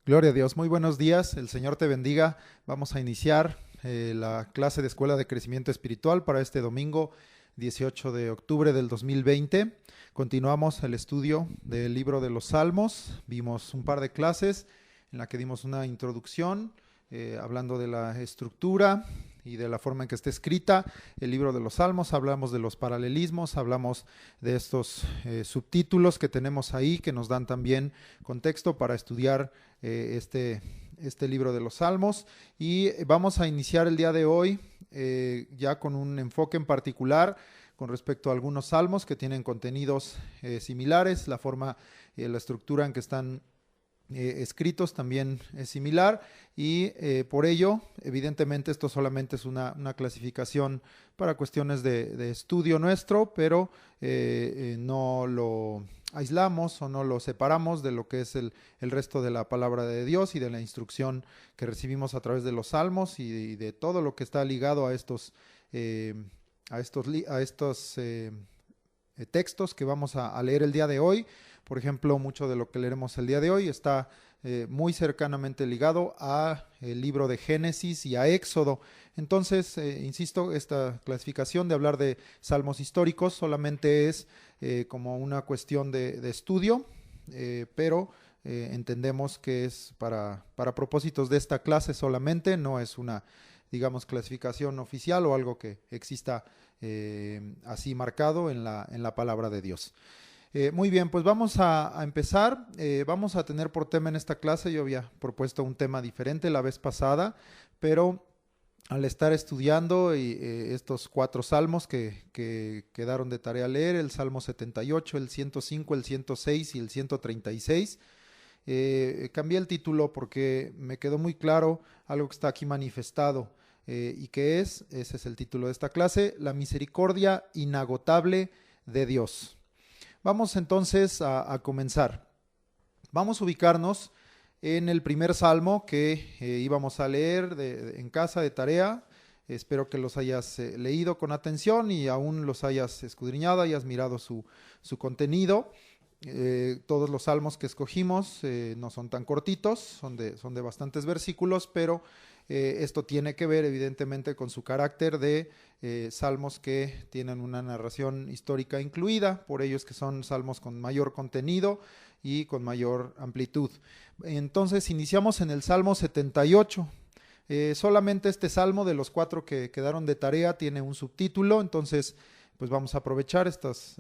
Gloria a Dios, muy buenos días, el Señor te bendiga. Vamos a iniciar la clase de Escuela de Crecimiento Espiritual para este domingo 18 de octubre del 2020. Continuamos el estudio del libro de los Salmos. Vimos un par de clases en la que dimos una introducción hablando de la estructura y de la forma en que está escrita el libro de los Salmos. Hablamos de los paralelismos, hablamos de estos subtítulos que tenemos ahí que nos dan también contexto para estudiar este libro de los Salmos, y vamos a iniciar el día de hoy ya con un enfoque en particular con respecto a algunos salmos que tienen contenidos similares. La forma y la estructura en que están escritos también es similar, y por ello evidentemente esto solamente es una clasificación para cuestiones de estudio nuestro, pero no lo aislamos o no lo separamos de lo que es el resto de la palabra de Dios y de la instrucción que recibimos a través de los salmos y de todo lo que está ligado a estos textos que vamos a leer el día de hoy. Por ejemplo, mucho de lo que leeremos el día de hoy está muy cercanamente ligado a el libro de Génesis y a Éxodo. Entonces, insisto, esta clasificación de hablar de salmos históricos solamente es como una cuestión de estudio, pero entendemos que es para propósitos de esta clase solamente, no es una, digamos, clasificación oficial o algo que exista así marcado en la palabra de Dios. Muy bien, pues vamos a empezar. Vamos a tener por tema en esta clase, yo había propuesto un tema diferente la vez pasada, pero al estar estudiando estos 4 salmos que quedaron de tarea leer, el Salmo 78, el 105, el 106 y el 136, cambié el título porque me quedó muy claro algo que está aquí manifestado, y que ese es el título de esta clase: la misericordia inagotable de Dios. Vamos entonces a comenzar. Vamos a ubicarnos en el primer salmo que íbamos a leer en casa de tarea. Espero que los hayas leído con atención y aún los hayas escudriñado, hayas mirado su contenido. Todos los salmos que escogimos no son tan cortitos, son de bastantes versículos, pero esto tiene que ver evidentemente con su carácter de salmos que tienen una narración histórica incluida, por ello es que son salmos con mayor contenido y con mayor amplitud. Entonces iniciamos en el Salmo 78. Solamente este salmo de los 4 que quedaron de tarea tiene un subtítulo, entonces pues vamos a aprovechar estos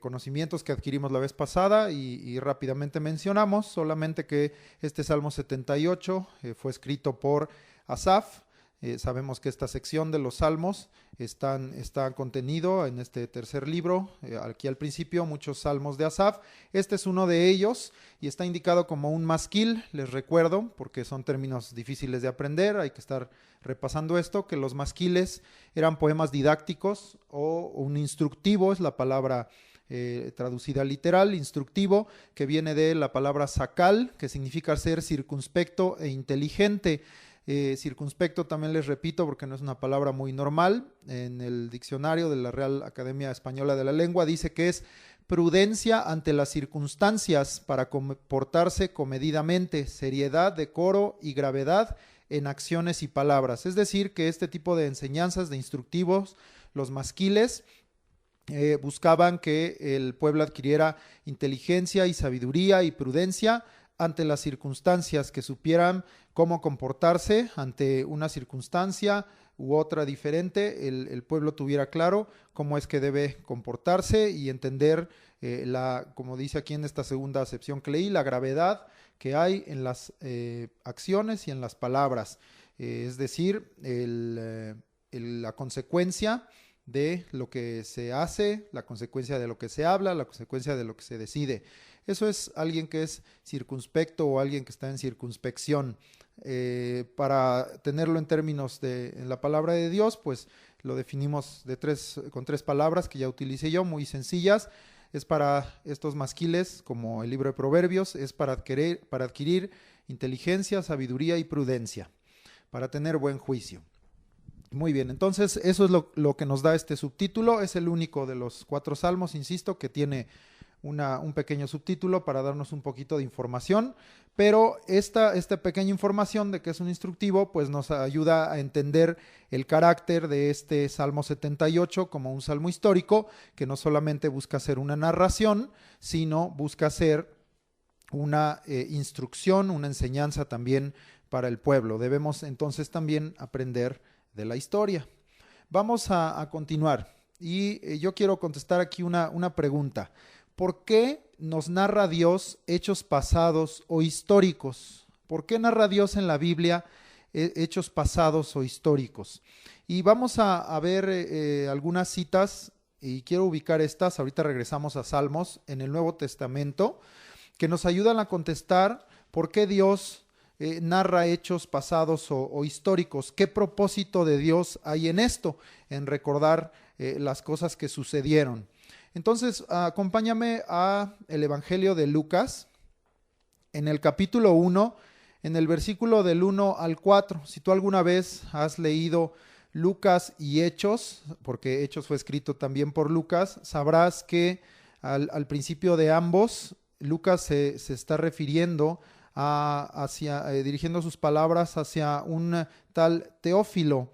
conocimientos que adquirimos la vez pasada y rápidamente mencionamos solamente que este Salmo 78 fue escrito por Asaf. Sabemos que esta sección de los salmos está contenido en este tercer libro, aquí al principio, muchos salmos de Asaf. Este es uno de ellos y está indicado como un masquil, les recuerdo, porque son términos difíciles de aprender, hay que estar repasando esto, que los masquiles eran poemas didácticos o un instructivo, es la palabra traducida literal, instructivo, que viene de la palabra sacal, que significa ser circunspecto e inteligente. Circunspecto también les repito porque no es una palabra muy normal. En el diccionario de la Real Academia Española de la Lengua dice que es prudencia ante las circunstancias para comportarse comedidamente, seriedad, decoro y gravedad en acciones y palabras. Es decir, que este tipo de enseñanzas, de instructivos, los masquiles, buscaban que el pueblo adquiriera inteligencia y sabiduría y prudencia ante las circunstancias, que supieran cómo comportarse ante una circunstancia u otra diferente, el pueblo tuviera claro cómo es que debe comportarse y entender como dice aquí en esta segunda acepción que leí, la gravedad que hay en las acciones y en las palabras, es decir, la consecuencia de lo que se hace, la consecuencia de lo que se habla, la consecuencia de lo que se decide. Eso es alguien que es circunspecto o alguien que está en circunspección. Para tenerlo en términos en la palabra de Dios, pues lo definimos con 3 palabras que ya utilicé yo, muy sencillas. Es para estos masquiles, como el libro de Proverbios, es para adquirir inteligencia, sabiduría y prudencia, para tener buen juicio. Muy bien, entonces eso es lo que nos da este subtítulo. Es el único de los 4 salmos, insisto, que tiene un pequeño subtítulo para darnos un poquito de información, pero esta pequeña información de que es un instructivo, pues nos ayuda a entender el carácter de este Salmo 78 como un salmo histórico, que no solamente busca ser una narración, sino busca ser una instrucción, una enseñanza también para el pueblo. Debemos entonces también aprender de la historia. Vamos a continuar y yo quiero contestar aquí una pregunta. ¿Por qué nos narra Dios hechos pasados o históricos? ¿Por qué narra Dios en la Biblia hechos pasados o históricos? Y vamos a ver algunas citas y quiero ubicar estas. Ahorita regresamos a Salmos en el Nuevo Testamento que nos ayudan a contestar por qué Dios narra hechos pasados o históricos. ¿Qué propósito de Dios hay en esto? En recordar las cosas que sucedieron. Entonces, acompáñame a el Evangelio de Lucas, en el capítulo 1, en el versículo del 1 al 4. Si tú alguna vez has leído Lucas y Hechos, porque Hechos fue escrito también por Lucas, sabrás que al principio de ambos, Lucas se está refiriendo dirigiendo sus palabras hacia un tal Teófilo,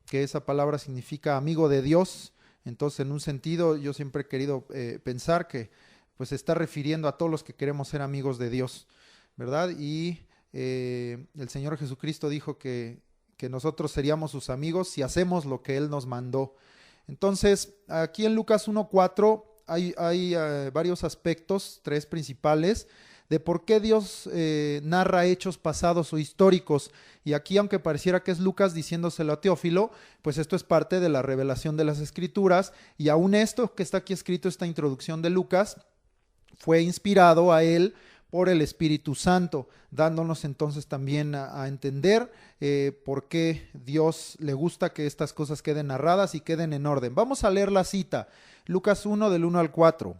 que esa palabra significa amigo de Dios. Entonces, en un sentido, yo siempre he querido pensar que pues se está refiriendo a todos los que queremos ser amigos de Dios, ¿verdad? Y el Señor Jesucristo dijo que nosotros seríamos sus amigos si hacemos lo que Él nos mandó. Entonces, aquí en Lucas 1:4 hay varios aspectos, tres principales, de por qué Dios narra hechos pasados o históricos. Y aquí, aunque pareciera que es Lucas diciéndoselo a Teófilo, pues esto es parte de la revelación de las Escrituras, y aún esto que está aquí escrito, esta introducción de Lucas, fue inspirado a él por el Espíritu Santo, dándonos entonces también a entender por qué Dios le gusta que estas cosas queden narradas y queden en orden. Vamos a leer la cita, Lucas 1 del 1 al 4.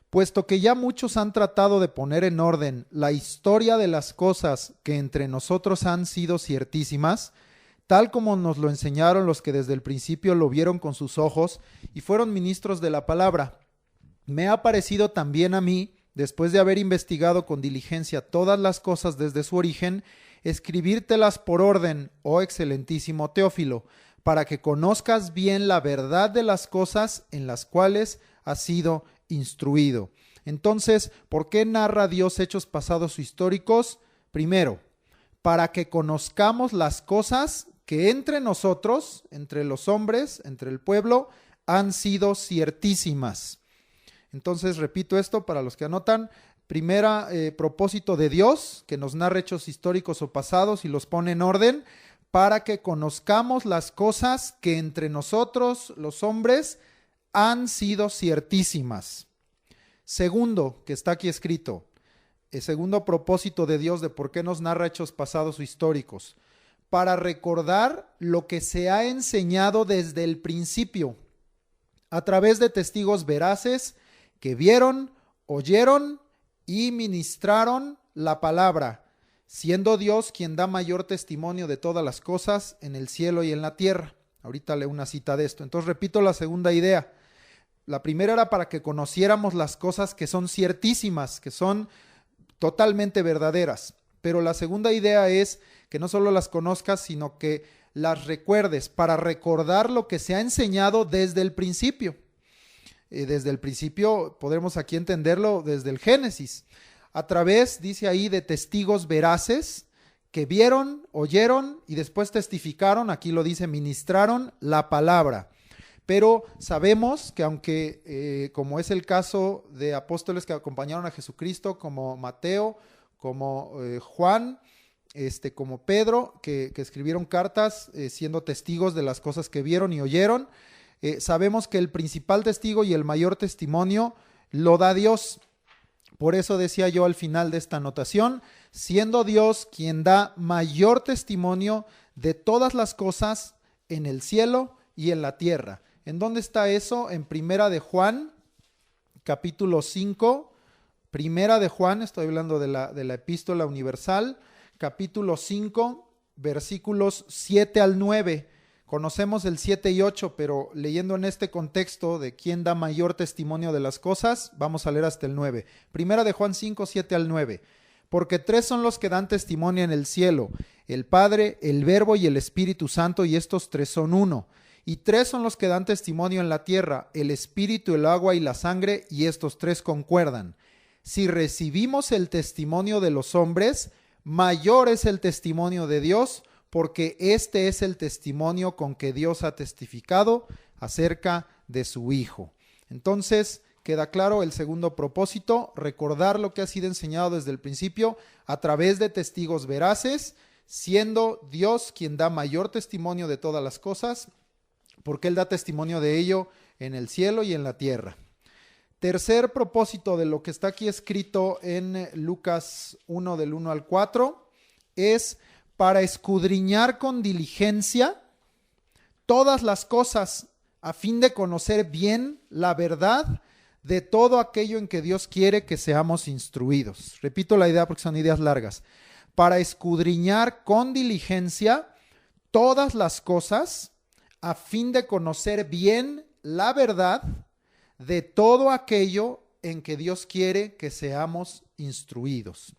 Puesto que ya muchos han tratado de poner en orden la historia de las cosas que entre nosotros han sido ciertísimas, tal como nos lo enseñaron los que desde el principio lo vieron con sus ojos y fueron ministros de la palabra, me ha parecido también a mí, después de haber investigado con diligencia todas las cosas desde su origen, escribírtelas por orden, oh excelentísimo Teófilo, para que conozcas bien la verdad de las cosas en las cuales has sido instruido. Entonces, ¿por qué narra Dios hechos pasados o históricos? Primero, para que conozcamos las cosas que entre nosotros, entre los hombres, entre el pueblo, han sido ciertísimas. Entonces, repito esto para los que anotan. Primera, propósito de Dios, que nos narra hechos históricos o pasados y los pone en orden, para que conozcamos las cosas que entre nosotros, los hombres, han sido ciertísimas. Segundo, que está aquí escrito, el segundo propósito de Dios de por qué nos narra hechos pasados o históricos, para recordar lo que se ha enseñado desde el principio, a través de testigos veraces que vieron, oyeron y ministraron la palabra, siendo Dios quien da mayor testimonio de todas las cosas en el cielo y en la tierra. Ahorita leo una cita de esto. Entonces repito la segunda idea. La primera era para que conociéramos las cosas que son ciertísimas, que son totalmente verdaderas. Pero la segunda idea es que no solo las conozcas, sino que las recuerdes, para recordar lo que se ha enseñado desde el principio. Desde el principio podemos aquí entenderlo desde el Génesis. A través, dice ahí, de testigos veraces que vieron, oyeron y después testificaron, aquí lo dice, ministraron la palabra. Pero sabemos que aunque, como es el caso de apóstoles que acompañaron a Jesucristo, como Mateo, como Juan, como Pedro, que escribieron cartas siendo testigos de las cosas que vieron y oyeron, sabemos que el principal testigo y el mayor testimonio lo da Dios. Por eso decía yo al final de esta anotación, siendo Dios quien da mayor testimonio de todas las cosas en el cielo y en la tierra. ¿En dónde está eso? En Primera de Juan, capítulo 5. Primera de Juan, estoy hablando de la epístola universal, capítulo 5, versículos 7 al 9. Conocemos el 7 y 8, pero leyendo en este contexto de quién da mayor testimonio de las cosas, vamos a leer hasta el 9. Primera de Juan 5, 7 al 9. Porque 3 son los que dan testimonio en el cielo, el Padre, el Verbo y el Espíritu Santo, y estos 3 son uno. Y 3 son los que dan testimonio en la tierra, el Espíritu, el agua y la sangre, y estos 3 concuerdan. Si recibimos el testimonio de los hombres, mayor es el testimonio de Dios, porque este es el testimonio con que Dios ha testificado acerca de su Hijo. Entonces, queda claro el segundo propósito, recordar lo que ha sido enseñado desde el principio a través de testigos veraces, siendo Dios quien da mayor testimonio de todas las cosas, porque Él da testimonio de ello en el cielo y en la tierra. Tercer propósito de lo que está aquí escrito en Lucas 1 del 1 al 4 es para escudriñar con diligencia todas las cosas a fin de conocer bien la verdad de todo aquello en que Dios quiere que seamos instruidos. Repito la idea porque son ideas largas. Para escudriñar con diligencia todas las cosas a fin de conocer bien la verdad de todo aquello en que Dios quiere que seamos instruidos.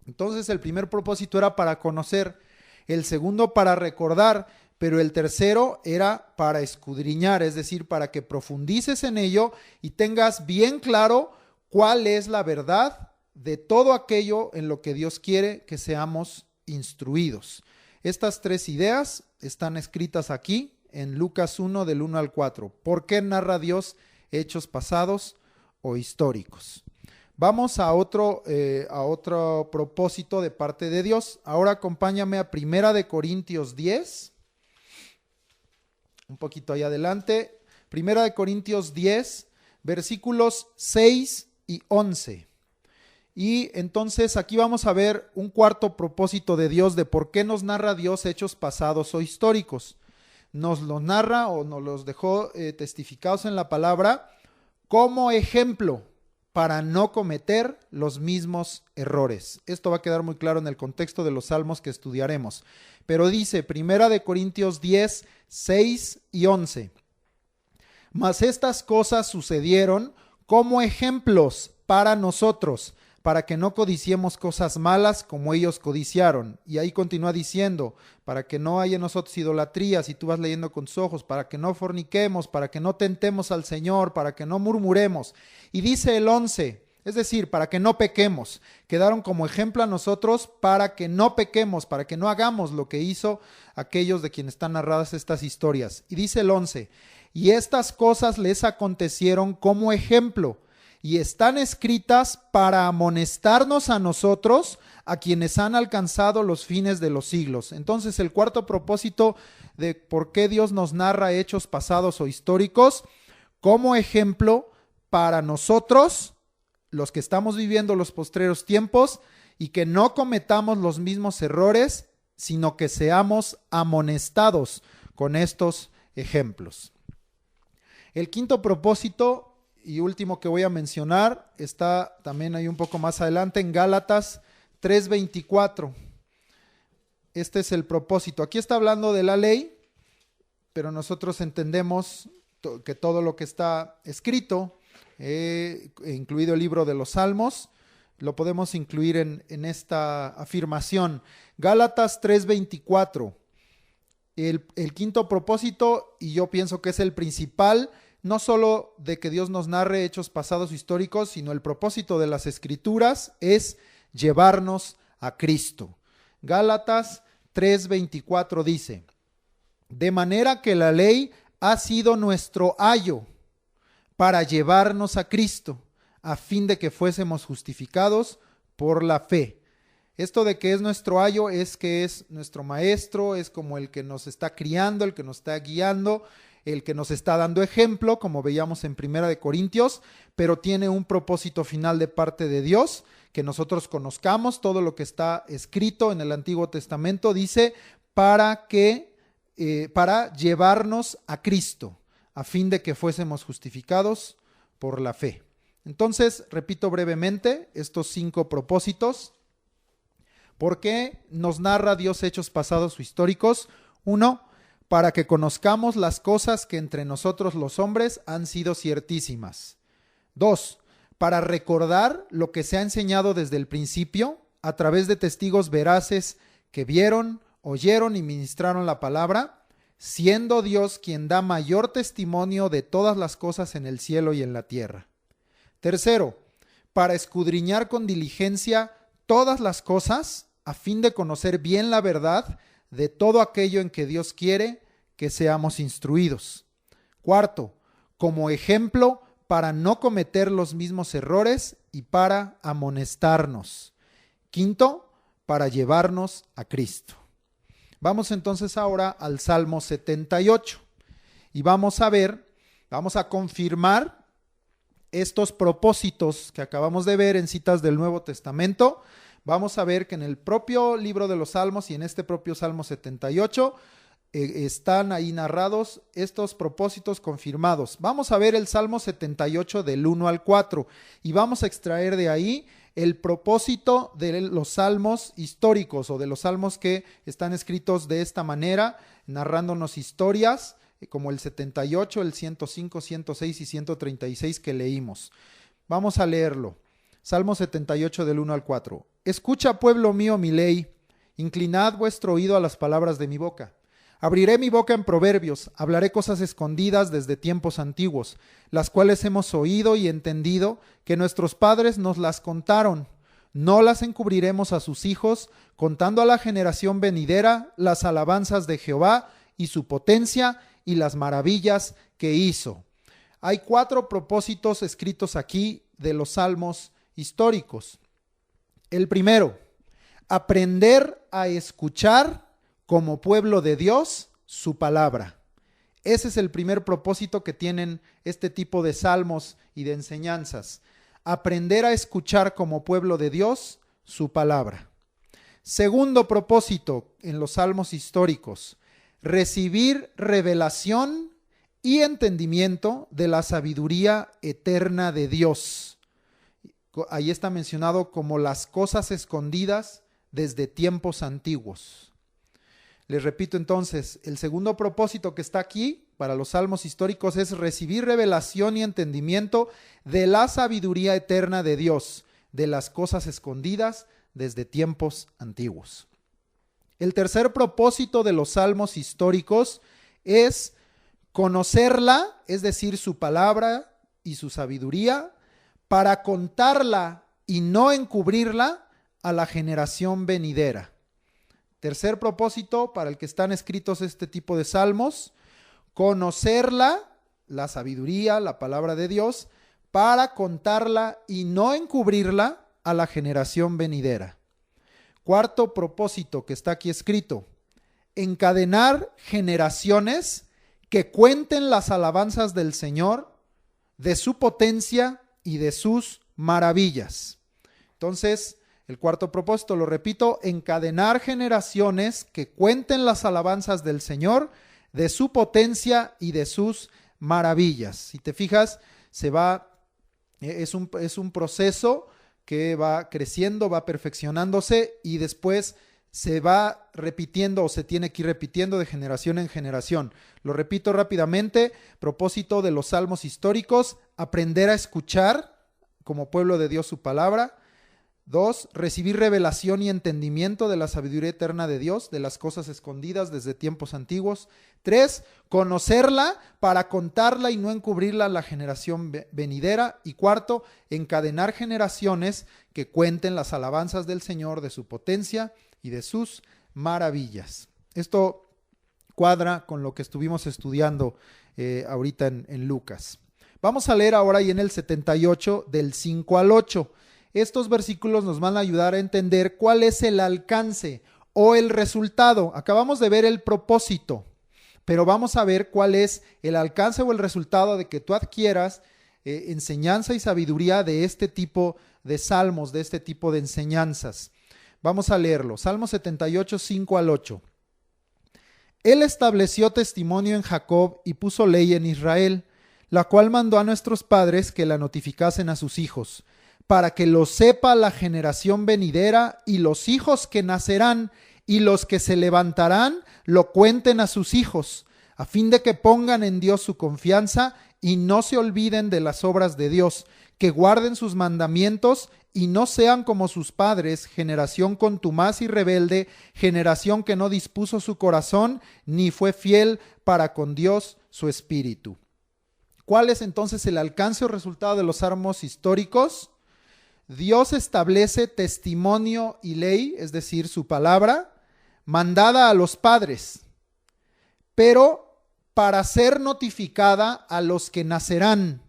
Entonces el primer propósito era para conocer, el segundo para recordar, pero el tercero era para escudriñar, es decir, para que profundices en ello y tengas bien claro cuál es la verdad de todo aquello en lo que Dios quiere que seamos instruidos. Estas 3 ideas están escritas aquí en Lucas 1 del 1 al 4. ¿Por qué narra Dios hechos pasados o históricos? Vamos a otro propósito de parte de Dios. Ahora acompáñame a Primera de Corintios 10. Un poquito ahí adelante. Primera de Corintios 10, versículos 6 y 11. Y entonces aquí vamos a ver un cuarto propósito de Dios de por qué nos narra Dios hechos pasados o históricos. Nos los narra o nos los dejó testificados en la palabra como ejemplo para no cometer los mismos errores. Esto va a quedar muy claro en el contexto de los salmos que estudiaremos. Pero dice, Primera de Corintios 10, 6 y 11. Mas estas cosas sucedieron como ejemplos para nosotros, para que no codiciemos cosas malas como ellos codiciaron. Y ahí continúa diciendo, para que no haya en nosotros idolatría, si tú vas leyendo con tus ojos, para que no forniquemos, para que no tentemos al Señor, para que no murmuremos. Y dice el 11, es decir, para que no pequemos. Quedaron como ejemplo a nosotros para que no pequemos, para que no hagamos lo que hizo aquellos de quienes están narradas estas historias. Y dice el 11, y estas cosas les acontecieron como ejemplo, y están escritas para amonestarnos a nosotros, a quienes han alcanzado los fines de los siglos. Entonces, el cuarto propósito de por qué Dios nos narra hechos pasados o históricos, como ejemplo para nosotros, los que estamos viviendo los postreros tiempos, y que no cometamos los mismos errores, sino que seamos amonestados con estos ejemplos. El quinto propósito y último que voy a mencionar está también ahí un poco más adelante en Gálatas 3:24. Este es el propósito. Aquí está hablando de la ley, pero nosotros entendemos que todo lo que está escrito, incluido el libro de los Salmos, lo podemos incluir en esta afirmación. Gálatas 3:24. El quinto propósito, y yo pienso que es el principal, no solo de que Dios nos narre hechos pasados históricos, sino el propósito de las Escrituras es llevarnos a Cristo. Gálatas 3:24 dice, de manera que la ley ha sido nuestro ayo para llevarnos a Cristo, a fin de que fuésemos justificados por la fe. Esto de que es nuestro ayo es que es nuestro maestro, es como el que nos está criando, el que nos está guiando, el que nos está dando ejemplo, como veíamos en Primera de Corintios, pero tiene un propósito final de parte de Dios, que nosotros conozcamos todo lo que está escrito en el Antiguo Testamento, dice, para llevarnos a Cristo, a fin de que fuésemos justificados por la fe. Entonces, repito brevemente estos 5 propósitos. ¿Por qué nos narra Dios hechos pasados o históricos? 1, para que conozcamos las cosas que entre nosotros los hombres han sido ciertísimas. 2. Para recordar lo que se ha enseñado desde el principio a través de testigos veraces que vieron, oyeron y ministraron la palabra, siendo Dios quien da mayor testimonio de todas las cosas en el cielo y en la tierra. 3. Para escudriñar con diligencia todas las cosas, a fin de conocer bien la verdad de todo aquello en que Dios quiere que seamos instruidos. 4. Como ejemplo para no cometer los mismos errores y para amonestarnos. 5. Para llevarnos a Cristo. Vamos entonces ahora al Salmo 78 y vamos a confirmar estos propósitos que acabamos de ver en citas del Nuevo Testamento. Vamos a ver que en el propio libro de los Salmos y en este propio Salmo 78 están ahí narrados estos propósitos confirmados. Vamos a ver el Salmo 78 del 1 al 4 y vamos a extraer de ahí el propósito de los salmos históricos o de los salmos que están escritos de esta manera, narrándonos historias como el 78, el 105, 106 y 136 que leímos. Vamos a leerlo. Salmo 78 del 1 al 4. Escucha, pueblo mío, mi ley, inclinad vuestro oído a las palabras de mi boca. Abriré mi boca en proverbios, hablaré cosas escondidas desde tiempos antiguos, las cuales hemos oído y entendido, que nuestros padres nos las contaron. No las encubriremos a sus hijos, contando a la generación venidera las alabanzas de Jehová y su potencia y las maravillas que hizo. Hay 4 propósitos escritos aquí de los salmos históricos. El primero, aprender a escuchar como pueblo de Dios su palabra. Ese es el primer propósito que tienen este tipo de salmos y de enseñanzas. Aprender a escuchar como pueblo de Dios su palabra. Segundo propósito en los salmos históricos, recibir revelación y entendimiento de la sabiduría eterna de Dios. Ahí está mencionado como las cosas escondidas desde tiempos antiguos. Les repito entonces, el segundo propósito que está aquí para los salmos históricos es recibir revelación y entendimiento de la sabiduría eterna de Dios, de las cosas escondidas desde tiempos antiguos. El tercer propósito de los salmos históricos es conocerla, es decir, su palabra y su sabiduría, para contarla y no encubrirla a la generación venidera. Tercer propósito para el que están escritos este tipo de salmos, conocerla, la sabiduría, la palabra de Dios, para contarla y no encubrirla a la generación venidera. Cuarto propósito que está aquí escrito, encadenar generaciones que cuenten las alabanzas del Señor, de su potencia y de sus maravillas. Entonces, el cuarto propósito, lo repito, encadenar generaciones que cuenten las alabanzas del Señor, de su potencia y de sus maravillas. Si te fijas, es un proceso que va creciendo, va perfeccionándose y después se va repitiendo o se tiene que ir repitiendo de generación en generación. Lo repito rápidamente, propósito de los salmos históricos, aprender a escuchar como pueblo de Dios su palabra. 2, recibir revelación y entendimiento de la sabiduría eterna de Dios, de las cosas escondidas desde tiempos antiguos. 3, conocerla para contarla y no encubrirla a la generación venidera. Y 4, encadenar generaciones que cuenten las alabanzas del Señor, de su potencia y de sus maravillas. Esto cuadra con lo que estuvimos estudiando ahorita en Lucas. Vamos a leer ahora y en el 78 del 5 al 8. Estos versículos nos van a ayudar a entender cuál es el alcance o el resultado. Acabamos de ver el propósito, pero vamos a ver cuál es el alcance o el resultado de que tú adquieras enseñanza y sabiduría de este tipo de salmos, de este tipo de enseñanzas. Vamos a leerlo. Salmo 78, 5 al 8. Él estableció testimonio en Jacob y puso ley en Israel, la cual mandó a nuestros padres que la notificasen a sus hijos, para que lo sepa la generación venidera y los hijos que nacerán y los que se levantarán lo cuenten a sus hijos, a fin de que pongan en Dios su confianza y no se olviden de las obras de Dios, que guarden sus mandamientos y no sean como sus padres, generación contumaz y rebelde, generación que no dispuso su corazón ni fue fiel para con Dios su espíritu. ¿Cuál es entonces el alcance o resultado de los salmos históricos? Dios establece testimonio y ley, es decir, su palabra, mandada a los padres, pero para ser notificada a los que nacerán,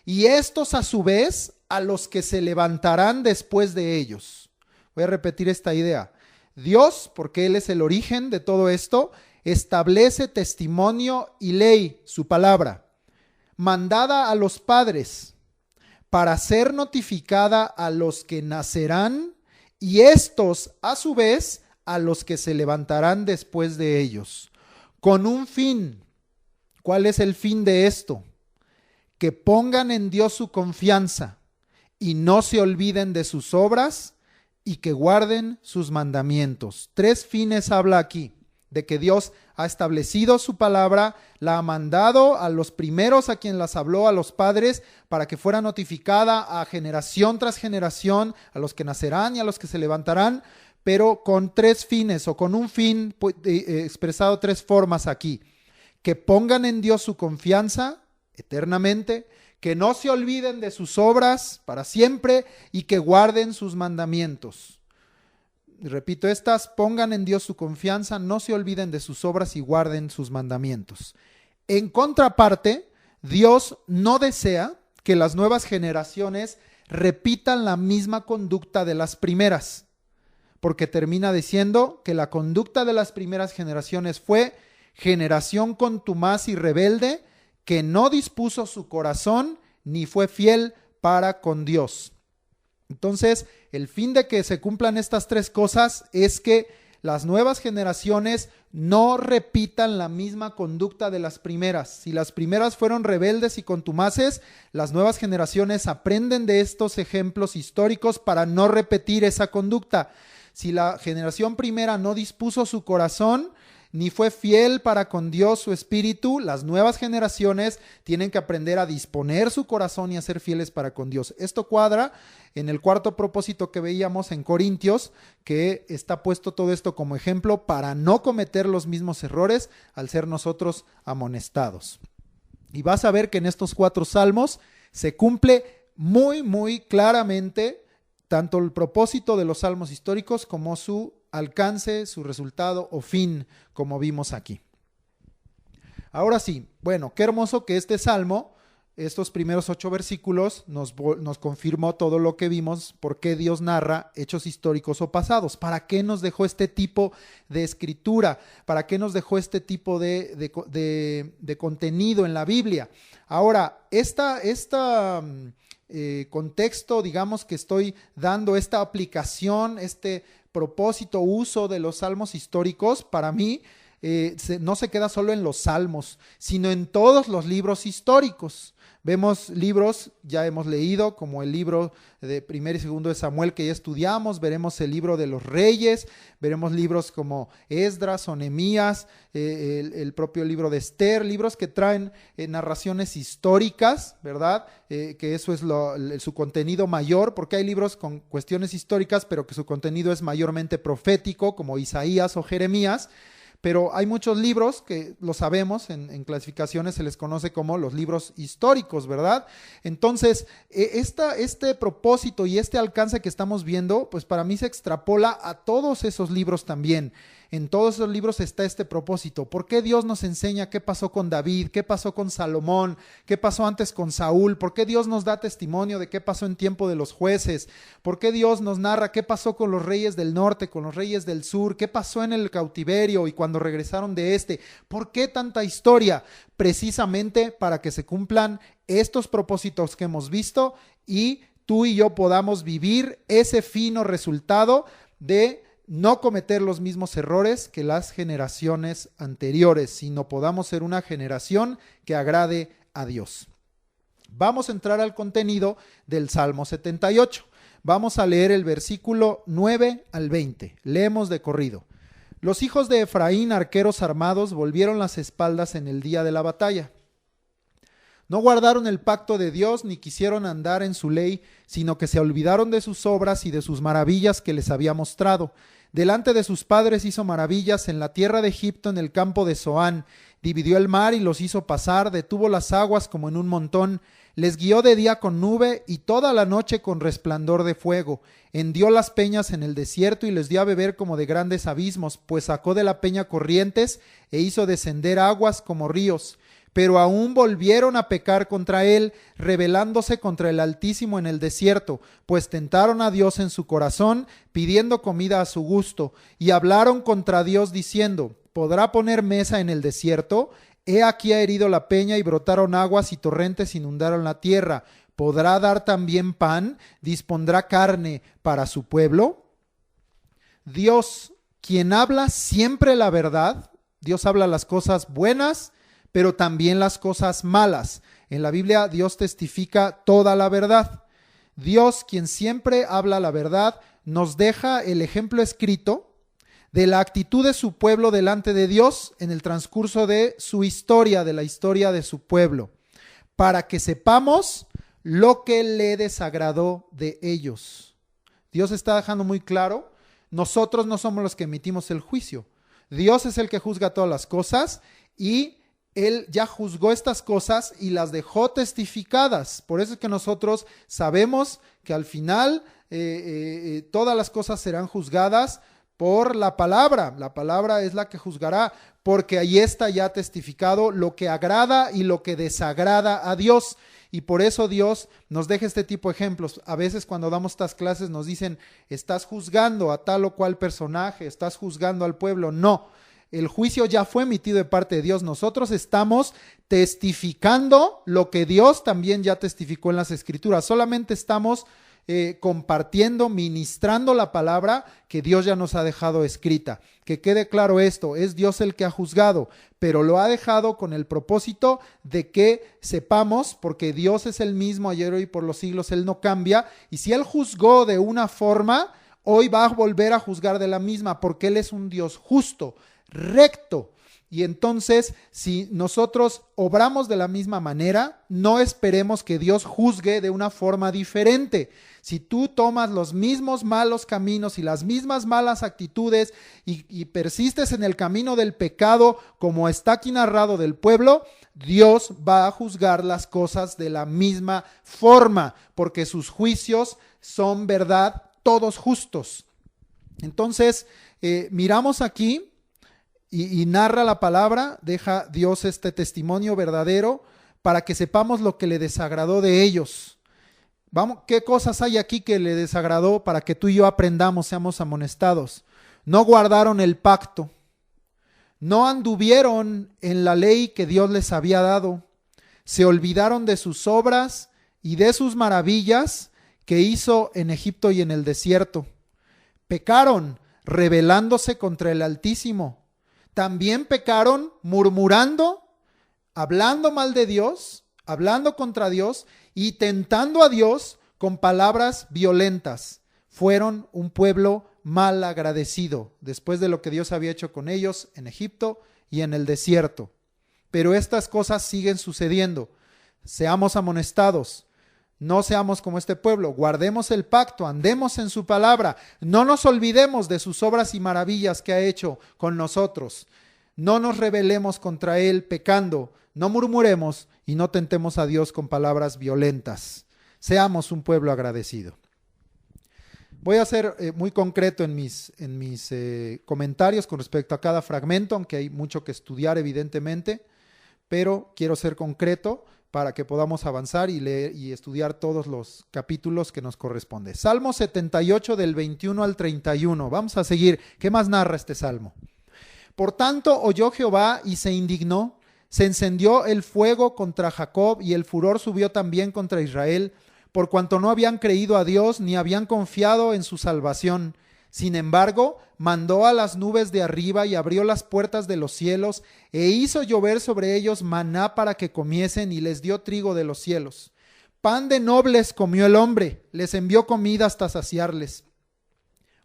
y estos a su vez a los que se levantarán después de ellos. Voy a repetir esta idea. Dios, porque Él es el origen de todo esto, establece testimonio y ley, su palabra, mandada a los padres, para ser notificada a los que nacerán, y estos a su vez a los que se levantarán después de ellos, con un fin. ¿Cuál es el fin de esto? Que pongan en Dios su confianza y no se olviden de sus obras y que guarden sus mandamientos. 3 fines habla aquí, de que Dios ha establecido su palabra, la ha mandado a los primeros a quien las habló, a los padres, para que fuera notificada a generación tras generación, a los que nacerán y a los que se levantarán, pero con 3 fines o con un fin expresado 3 formas aquí. Que pongan en Dios su confianza eternamente, que no se olviden de sus obras para siempre y que guarden sus mandamientos. Y repito estas, pongan en Dios su confianza, no se olviden de sus obras y guarden sus mandamientos. En contraparte, Dios no desea que las nuevas generaciones repitan la misma conducta de las primeras, porque termina diciendo que la conducta de las primeras generaciones fue generación contumaz y rebelde, que no dispuso su corazón ni fue fiel para con Dios. Entonces, el fin de que se cumplan estas 3 cosas es que las nuevas generaciones no repitan la misma conducta de las primeras. Si las primeras fueron rebeldes y contumaces, las nuevas generaciones aprenden de estos ejemplos históricos para no repetir esa conducta. Si la generación primera no dispuso su corazón, ni fue fiel para con Dios su espíritu, las nuevas generaciones tienen que aprender a disponer su corazón y a ser fieles para con Dios. Esto cuadra en el 4.º propósito que veíamos en Corintios, que está puesto todo esto como ejemplo para no cometer los mismos errores al ser nosotros amonestados. Y vas a ver que en estos 4 salmos se cumple muy claramente tanto el propósito de los salmos históricos como su alcance, su resultado o fin, como vimos aquí. Ahora sí, bueno, qué hermoso que este salmo, estos primeros 8 versículos, nos confirmó todo lo que vimos, por qué Dios narra hechos históricos o pasados, para qué nos dejó este tipo de escritura, para qué nos dejó este tipo de contenido en la Biblia. Ahora, contexto, digamos, que estoy dando, esta aplicación, este propósito, uso de los salmos históricos, para mí no se queda solo en los salmos, sino en todos los libros históricos. Vemos libros, ya hemos leído, como el libro de 1 y 2 de Samuel que ya estudiamos, veremos el libro de los reyes, veremos libros como Esdras o Nehemías, el propio libro de Esther, libros que traen narraciones históricas, ¿verdad? Que eso es su contenido mayor, porque hay libros con cuestiones históricas, pero que su contenido es mayormente profético, como Isaías o Jeremías. Pero hay muchos libros que lo sabemos, en clasificaciones se les conoce como los libros históricos, ¿verdad? Entonces, este propósito y este alcance que estamos viendo, pues para mí se extrapola a todos esos libros también. En todos esos libros está este propósito. ¿Por qué Dios nos enseña qué pasó con David? ¿Qué pasó con Salomón? ¿Qué pasó antes con Saúl? ¿Por qué Dios nos da testimonio de qué pasó en tiempo de los jueces? ¿Por qué Dios nos narra qué pasó con los reyes del norte, con los reyes del sur? ¿Qué pasó en el cautiverio y cuando regresaron de este? ¿Por qué tanta historia? Precisamente para que se cumplan estos propósitos que hemos visto y tú y yo podamos vivir ese fino resultado de no cometer los mismos errores que las generaciones anteriores, sino podamos ser una generación que agrade a Dios. Vamos a entrar al contenido del Salmo 78. Vamos a leer el versículo 9 al 20. Leemos de corrido. Los hijos de Efraín, arqueros armados, volvieron las espaldas en el día de la batalla. No guardaron el pacto de Dios ni quisieron andar en su ley, sino que se olvidaron de sus obras y de sus maravillas que les había mostrado. Delante de sus padres hizo maravillas en la tierra de Egipto, en el campo de Zoán. Dividió el mar y los hizo pasar, detuvo las aguas como en un montón. Les guió de día con nube y toda la noche con resplandor de fuego. Hendió las peñas en el desierto y les dio a beber como de grandes abismos, pues sacó de la peña corrientes e hizo descender aguas como ríos. Pero aún volvieron a pecar contra él, rebelándose contra el Altísimo en el desierto, pues tentaron a Dios en su corazón, pidiendo comida a su gusto, y hablaron contra Dios diciendo: ¿podrá poner mesa en el desierto? He aquí ha herido la peña y brotaron aguas y torrentes inundaron la tierra. ¿Podrá dar también pan? ¿Dispondrá carne para su pueblo? Dios, quien habla siempre la verdad, Dios habla las cosas buenas, pero también las cosas malas. En la Biblia Dios testifica toda la verdad. Dios, quien siempre habla la verdad, nos deja el ejemplo escrito de la actitud de su pueblo delante de Dios en el transcurso de su historia, de la historia de su pueblo, para que sepamos lo que le desagradó de ellos. Dios está dejando muy claro, nosotros no somos los que emitimos el juicio. Dios es el que juzga todas las cosas y Él ya juzgó estas cosas y las dejó testificadas. Por eso es que nosotros sabemos que al final todas las cosas serán juzgadas por la palabra. La palabra es la que juzgará, porque ahí está ya testificado lo que agrada y lo que desagrada a Dios. Y por eso Dios nos deja este tipo de ejemplos. A veces cuando damos estas clases nos dicen: estás juzgando a tal o cual personaje, estás juzgando al pueblo. No. El juicio ya fue emitido de parte de Dios. Nosotros estamos testificando lo que Dios también ya testificó en las Escrituras. Solamente estamos compartiendo, ministrando la palabra que Dios ya nos ha dejado escrita. Que quede claro esto, es Dios el que ha juzgado, pero lo ha dejado con el propósito de que sepamos, porque Dios es el mismo ayer, hoy y por los siglos, Él no cambia, y si Él juzgó de una forma, hoy va a volver a juzgar de la misma, porque Él es un Dios justo, recto. Y entonces, si nosotros obramos de la misma manera, no esperemos que Dios juzgue de una forma diferente. Si tú tomas los mismos malos caminos y las mismas malas actitudes y persistes en el camino del pecado, como está aquí narrado del pueblo, Dios va a juzgar las cosas de la misma forma, porque sus juicios son verdad, todos justos. Entonces, miramos aquí y narra la palabra, deja Dios este testimonio verdadero para que sepamos lo que le desagradó de ellos. Vamos, ¿qué cosas hay aquí que le desagradó para que tú y yo aprendamos, seamos amonestados? No guardaron el pacto, no anduvieron en la ley que Dios les había dado, se olvidaron de sus obras y de sus maravillas que hizo en Egipto y en el desierto. Pecaron, rebelándose contra el Altísimo. También pecaron murmurando, hablando mal de Dios, hablando contra Dios y tentando a Dios con palabras violentas. Fueron un pueblo mal agradecido después de lo que Dios había hecho con ellos en Egipto y en el desierto. Pero estas cosas siguen sucediendo. Seamos amonestados. No seamos como este pueblo, guardemos el pacto, andemos en su palabra, no nos olvidemos de sus obras y maravillas que ha hecho con nosotros, no nos rebelemos contra él pecando, no murmuremos y no tentemos a Dios con palabras violentas. Seamos un pueblo agradecido. Voy a ser muy concreto en mis comentarios con respecto a cada fragmento, aunque hay mucho que estudiar evidentemente, pero quiero ser concreto para que podamos avanzar y leer y estudiar todos los capítulos que nos corresponde. Salmo 78 del 21 al 31. Vamos a seguir. ¿Qué más narra este salmo? Por tanto, oyó Jehová y se indignó. Se encendió el fuego contra Jacob y el furor subió también contra Israel, por cuanto no habían creído a Dios ni habían confiado en su salvación. Sin embargo, mandó a las nubes de arriba y abrió las puertas de los cielos e hizo llover sobre ellos maná para que comiesen y les dio trigo de los cielos. Pan de nobles comió el hombre, les envió comida hasta saciarles.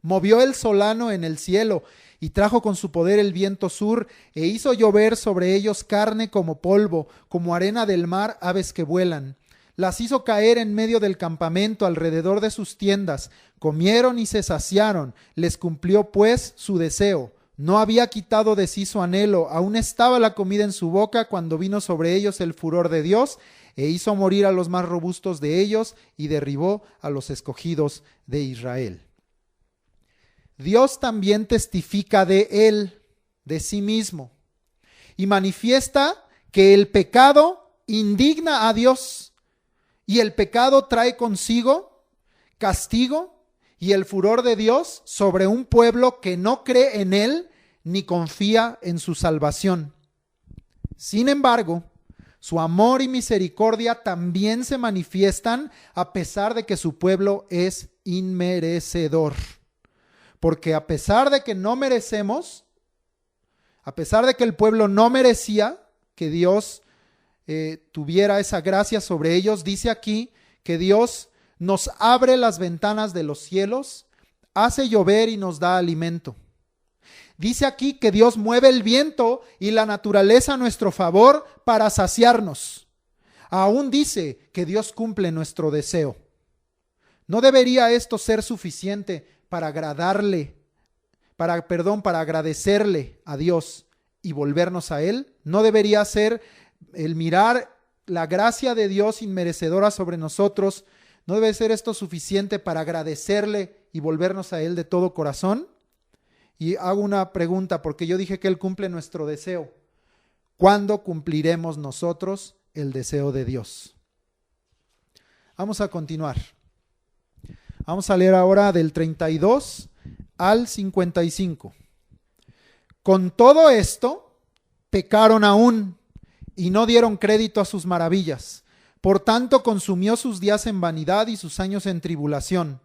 Movió el solano en el cielo y trajo con su poder el viento sur, e hizo llover sobre ellos carne como polvo, como arena del mar, aves que vuelan. Las hizo caer en medio del campamento, alrededor de sus tiendas. Comieron y se saciaron. Les cumplió pues su deseo. No había quitado de sí su anhelo. Aún estaba la comida en su boca cuando vino sobre ellos el furor de Dios, e hizo morir a los más robustos de ellos y derribó a los escogidos de Israel. Dios también testifica de él, de sí mismo, y manifiesta que el pecado indigna a Dios. Y el pecado trae consigo castigo y el furor de Dios sobre un pueblo que no cree en Él ni confía en su salvación. Sin embargo, su amor y misericordia también se manifiestan a pesar de que su pueblo es inmerecedor. Porque a pesar de que no merecemos, a pesar de que el pueblo no merecía que Dios tuviera esa gracia sobre ellos, dice aquí que Dios nos abre las ventanas de los cielos, hace llover y nos da alimento. Dice aquí que Dios mueve el viento y la naturaleza a nuestro favor para saciarnos. Aún dice que Dios cumple nuestro deseo. ¿No debería esto ser suficiente para para agradecerle a Dios y volvernos a Él? ¿No debería ser el mirar la gracia de Dios inmerecedora sobre nosotros? ¿No debe ser esto suficiente para agradecerle y volvernos a Él de todo corazón? Y hago una pregunta, porque yo dije que Él cumple nuestro deseo. ¿Cuándo cumpliremos nosotros el deseo de Dios? Vamos a continuar. Vamos a leer ahora del 32 al 55. Con todo esto, pecaron aún y no dieron crédito a sus maravillas. Por tanto, consumió sus días en vanidad y sus años en tribulación.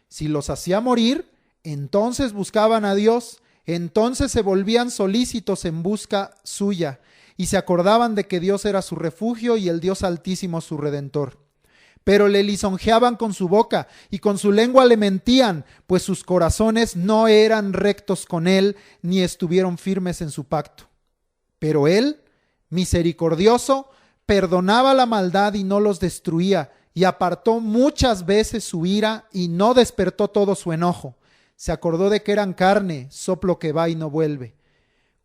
Si los hacía morir, entonces buscaban a Dios, entonces se volvían solícitos en busca suya, y se acordaban de que Dios era su refugio y el Dios Altísimo su Redentor. Pero le lisonjeaban con su boca y con su lengua le mentían, pues sus corazones no eran rectos con él, ni estuvieron firmes en su pacto. Pero él, misericordioso, perdonaba la maldad y no los destruía, y apartó muchas veces su ira y no despertó todo su enojo. Se acordó de que eran carne, soplo que va y no vuelve.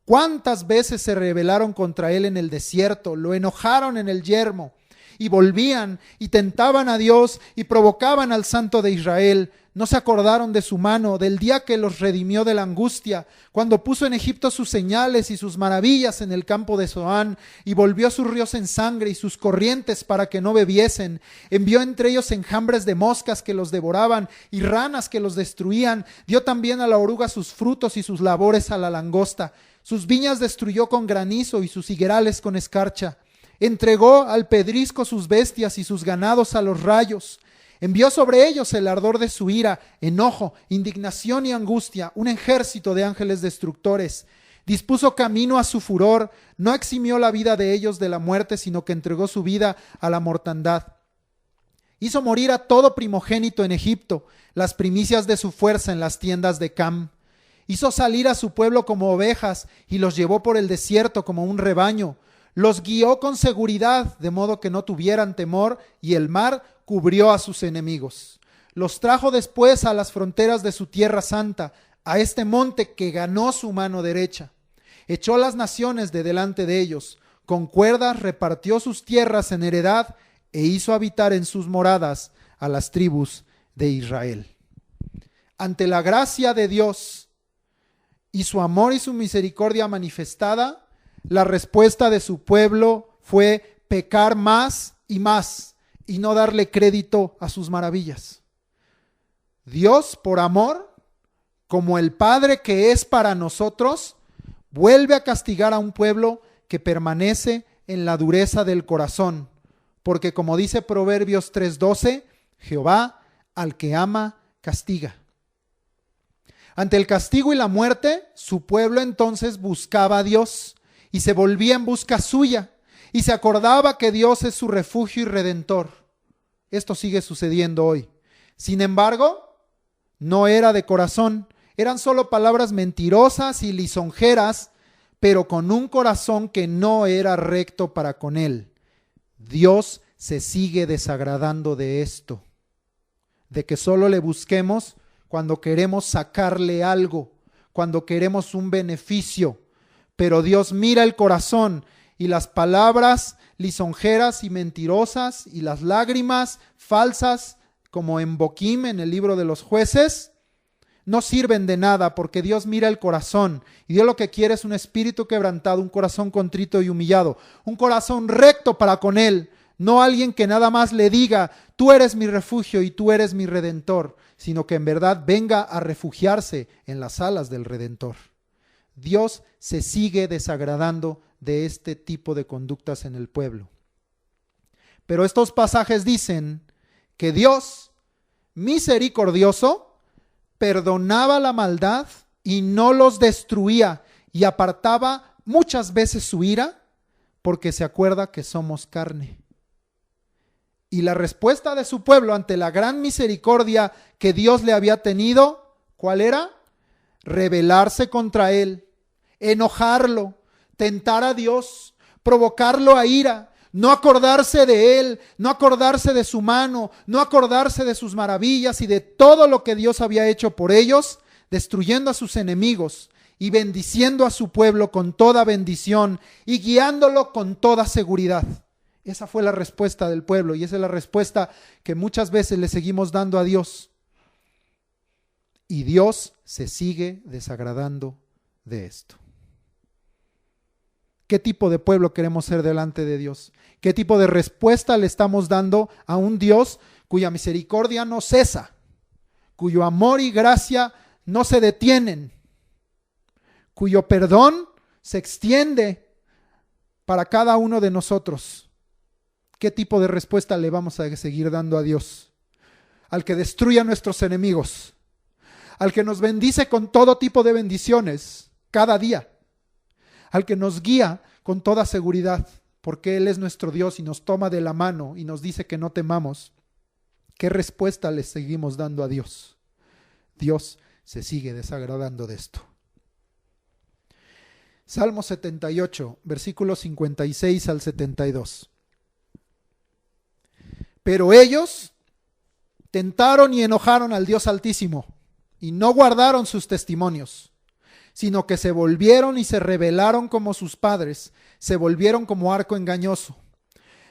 ¿Cuántas veces se rebelaron contra él en el desierto? Lo enojaron en el yermo, y volvían y tentaban a Dios y provocaban al Santo de Israel. No se acordaron de su mano, del día que los redimió de la angustia, cuando puso en Egipto sus señales y sus maravillas en el campo de Zoán, y volvió sus ríos en sangre y sus corrientes para que no bebiesen. Envió entre ellos enjambres de moscas que los devoraban y ranas que los destruían. Dio también a la oruga sus frutos y sus labores a la langosta. Sus viñas destruyó con granizo y sus higuerales con escarcha. Entregó al pedrisco sus bestias y sus ganados a los rayos. Envió sobre ellos el ardor de su ira, enojo, indignación y angustia, un ejército de ángeles destructores. Dispuso camino a su furor, no eximió la vida de ellos de la muerte, sino que entregó su vida a la mortandad. Hizo morir a todo primogénito en Egipto, las primicias de su fuerza en las tiendas de Cam. Hizo salir a su pueblo como ovejas y los llevó por el desierto como un rebaño. Los guió con seguridad, de modo que no tuvieran temor, y el mar cubrió a sus enemigos. Los trajo después a las fronteras de su tierra santa, a este monte que ganó su mano derecha. Echó las naciones de delante de ellos, con cuerdas repartió sus tierras en heredad, e hizo habitar en sus moradas a las tribus de Israel. Ante la gracia de Dios y su amor y su misericordia manifestada, la respuesta de su pueblo fue pecar más y no darle crédito a sus maravillas. Dios, por amor, como el Padre que es para nosotros, vuelve a castigar a un pueblo que permanece en la dureza del corazón, porque como dice Proverbios 3:12, Jehová al que ama castiga. Ante el castigo y la muerte, su pueblo entonces buscaba a Dios y se volvía en busca suya y se acordaba que Dios es su refugio y redentor. Esto sigue sucediendo hoy. Sin embargo, no era de corazón. Eran solo palabras mentirosas y lisonjeras, pero con un corazón que no era recto para con Él. Dios se sigue desagradando de esto, de que solo le busquemos cuando queremos sacarle algo, cuando queremos un beneficio. Pero Dios mira el corazón, y las palabras lisonjeras y mentirosas y las lágrimas falsas, como en Boquim, en el libro de los jueces, no sirven de nada, porque Dios mira el corazón, y Dios lo que quiere es un espíritu quebrantado, un corazón contrito y humillado, un corazón recto para con Él, no alguien que nada más le diga, tú eres mi refugio y tú eres mi redentor, sino que en verdad venga a refugiarse en las alas del Redentor. Dios se sigue desagradando de este tipo de conductas en el pueblo. Pero estos pasajes dicen que Dios, misericordioso, perdonaba la maldad y no los destruía, y apartaba muchas veces su ira, porque se acuerda que somos carne. Y la respuesta de su pueblo ante la gran misericordia que Dios le había tenido, ¿cuál era? Rebelarse contra Él, enojarlo, tentar a Dios, provocarlo a ira, no acordarse de Él, no acordarse de su mano, no acordarse de sus maravillas y de todo lo que Dios había hecho por ellos, destruyendo a sus enemigos y bendiciendo a su pueblo con toda bendición y guiándolo con toda seguridad. Esa fue la respuesta del pueblo, y esa es la respuesta que muchas veces le seguimos dando a Dios. Y Dios se sigue desagradando de esto. ¿Qué tipo de pueblo queremos ser delante de Dios? ¿Qué tipo de respuesta le estamos dando a un Dios cuya misericordia no cesa, cuyo amor y gracia no se detienen, cuyo perdón se extiende para cada uno de nosotros? ¿Qué tipo de respuesta le vamos a seguir dando a Dios? Al que destruye a nuestros enemigos, al que nos bendice con todo tipo de bendiciones cada día, al que nos guía con toda seguridad, porque Él es nuestro Dios y nos toma de la mano y nos dice que no temamos. ¿Qué respuesta le seguimos dando a Dios? Dios se sigue desagradando de esto. Salmo 78, versículos 56 al 72. Pero ellos tentaron y enojaron al Dios Altísimo, y no guardaron sus testimonios, sino que se volvieron y se rebelaron como sus padres, se volvieron como arco engañoso.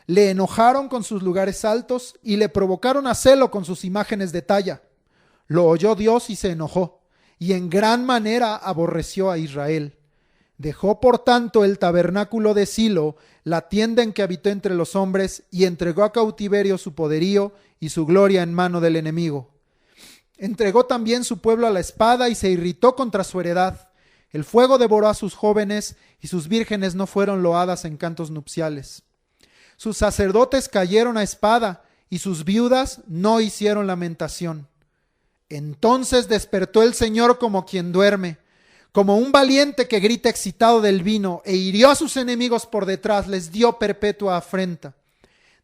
Le enojaron con sus lugares altos y le provocaron a celo con sus imágenes de talla. Lo oyó Dios y se enojó, y en gran manera aborreció a Israel. Dejó por tanto el tabernáculo de Silo, la tienda en que habitó entre los hombres, y entregó a cautiverio su poderío y su gloria en mano del enemigo. Entregó también su pueblo a la espada y se irritó contra su heredad. El fuego devoró a sus jóvenes y sus vírgenes no fueron loadas en cantos nupciales. Sus sacerdotes cayeron a espada y sus viudas no hicieron lamentación. Entonces despertó el Señor como quien duerme, como un valiente que grita excitado del vino, e hirió a sus enemigos por detrás, les dio perpetua afrenta.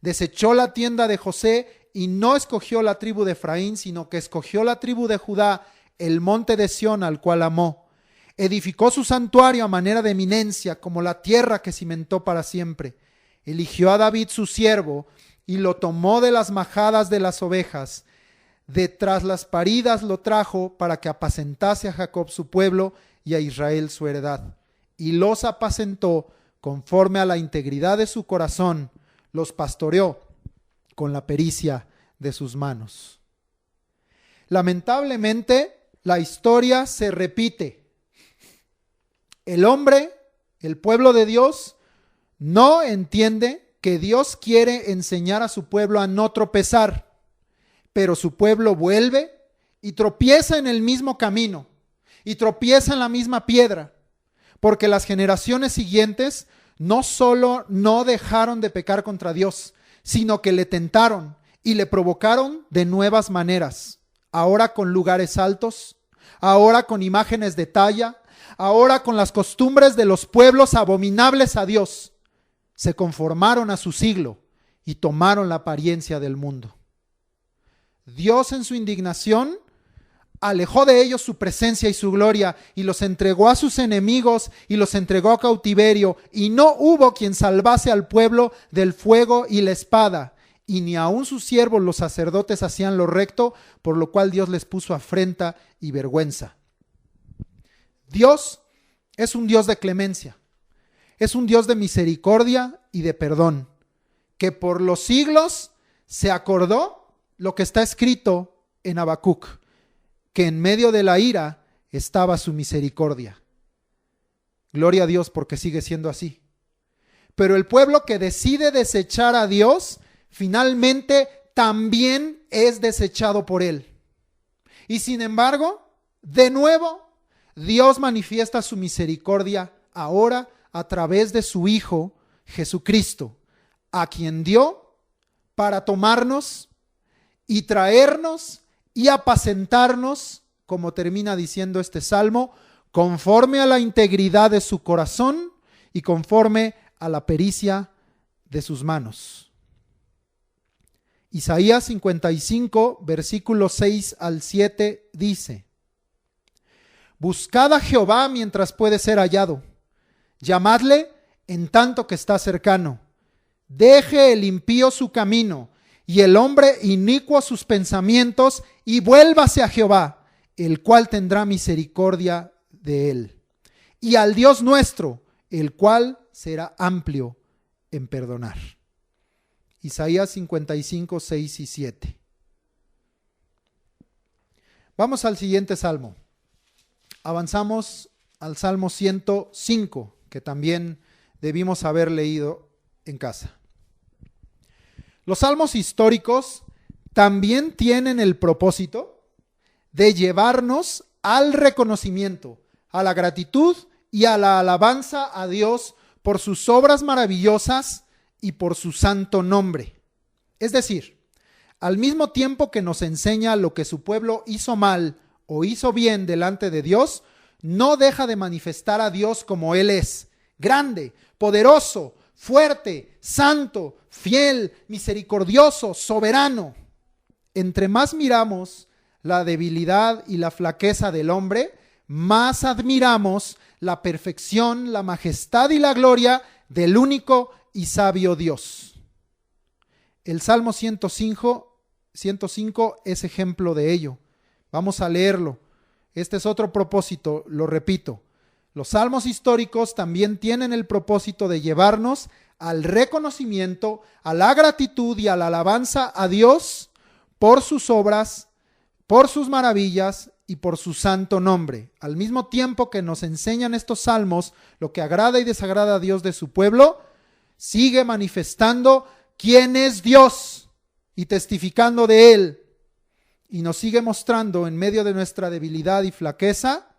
Desechó la tienda de José y no escogió la tribu de Efraín, sino que escogió la tribu de Judá, el monte de Sión al cual amó. Edificó su santuario a manera de eminencia, como la tierra que cimentó para siempre. Eligió a David su siervo y lo tomó de las majadas de las ovejas. De tras las paridas lo trajo para que apacentase a Jacob su pueblo y a Israel su heredad. Y los apacentó conforme a la integridad de su corazón, los pastoreó con la pericia de sus manos. Lamentablemente, la historia se repite. El hombre, el pueblo de Dios, no entiende que Dios quiere enseñar a su pueblo a no tropezar, pero su pueblo vuelve y tropieza en el mismo camino y tropieza en la misma piedra, porque las generaciones siguientes no solo no dejaron de pecar contra Dios, sino que le tentaron y le provocaron de nuevas maneras, ahora con lugares altos, ahora con imágenes de talla, ahora con las costumbres de los pueblos abominables a Dios. Se conformaron a su siglo y tomaron la apariencia del mundo. Dios en su indignación alejó de ellos su presencia y su gloria, y los entregó a sus enemigos, y los entregó a cautiverio, y no hubo quien salvase al pueblo del fuego y la espada, y ni aun sus siervos los sacerdotes hacían lo recto, por lo cual Dios les puso afrenta y vergüenza. Dios es un Dios de clemencia, es un Dios de misericordia y de perdón, que por los siglos se acordó lo que está escrito en Habacuc, que en medio de la ira estaba su misericordia. Gloria a Dios porque sigue siendo así. Pero el pueblo que decide desechar a Dios, finalmente también es desechado por Él. Y sin embargo, de nuevo, Dios manifiesta su misericordia ahora a través de su Hijo Jesucristo, a quien dio para tomarnos y traernos y apacentarnos, como termina diciendo este salmo, conforme a la integridad de su corazón y conforme a la pericia de sus manos. Isaías 55, versículos 6 al 7 dice: Buscad a Jehová mientras puede ser hallado, llamadle en tanto que está cercano. Deje el impío su camino y el hombre inicuo sus pensamientos, y vuélvase a Jehová, el cual tendrá misericordia de él, y al Dios nuestro, el cual será amplio en perdonar. Isaías 55, 6 y 7. Vamos al siguiente salmo. Avanzamos al Salmo 105, que también debimos haber leído en casa. Los salmos históricos también tienen el propósito de llevarnos al reconocimiento, a la gratitud y a la alabanza a Dios por sus obras maravillosas y por su santo nombre. Es decir, al mismo tiempo que nos enseña lo que su pueblo hizo mal o hizo bien delante de Dios, no deja de manifestar a Dios como Él es: grande, poderoso, fuerte, santo, fiel, misericordioso, soberano. Entre más miramos la debilidad y la flaqueza del hombre, más admiramos la perfección, la majestad y la gloria del único y sabio Dios. El Salmo 105 es ejemplo de ello. Vamos a leerlo. Este es otro propósito, lo repito. Los salmos históricos también tienen el propósito de llevarnos al reconocimiento, a la gratitud y a la alabanza a Dios por sus obras, por sus maravillas y por su santo nombre. Al mismo tiempo que nos enseñan estos salmos lo que agrada y desagrada a Dios de su pueblo, sigue manifestando quién es Dios y testificando de Él. Y nos sigue mostrando en medio de nuestra debilidad y flaqueza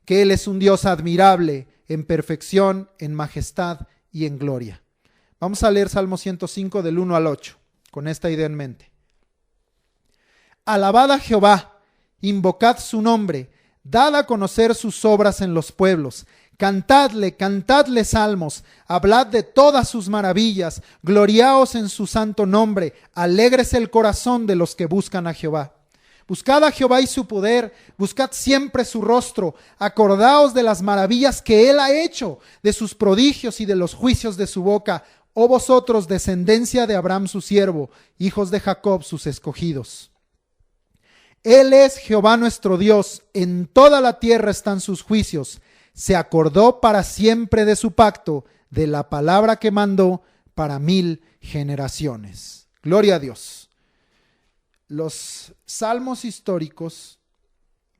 que Él es un Dios admirable en perfección, en majestad y en gloria. Vamos a leer Salmo 105 del 1 al 8, con esta idea en mente. Alabad a Jehová, invocad su nombre, dad a conocer sus obras en los pueblos. Cantadle salmos, hablad de todas sus maravillas, gloriaos en su santo nombre, alégrese el corazón de los que buscan a Jehová. Buscad a Jehová y su poder, buscad siempre su rostro, acordaos de las maravillas que Él ha hecho, de sus prodigios y de los juicios de su boca, oh vosotros, descendencia de Abraham su siervo, hijos de Jacob sus escogidos. Él es Jehová nuestro Dios, en toda la tierra están sus juicios. Se acordó para siempre de su pacto, de la palabra que mandó para 1000 generaciones. Gloria a Dios. Los salmos históricos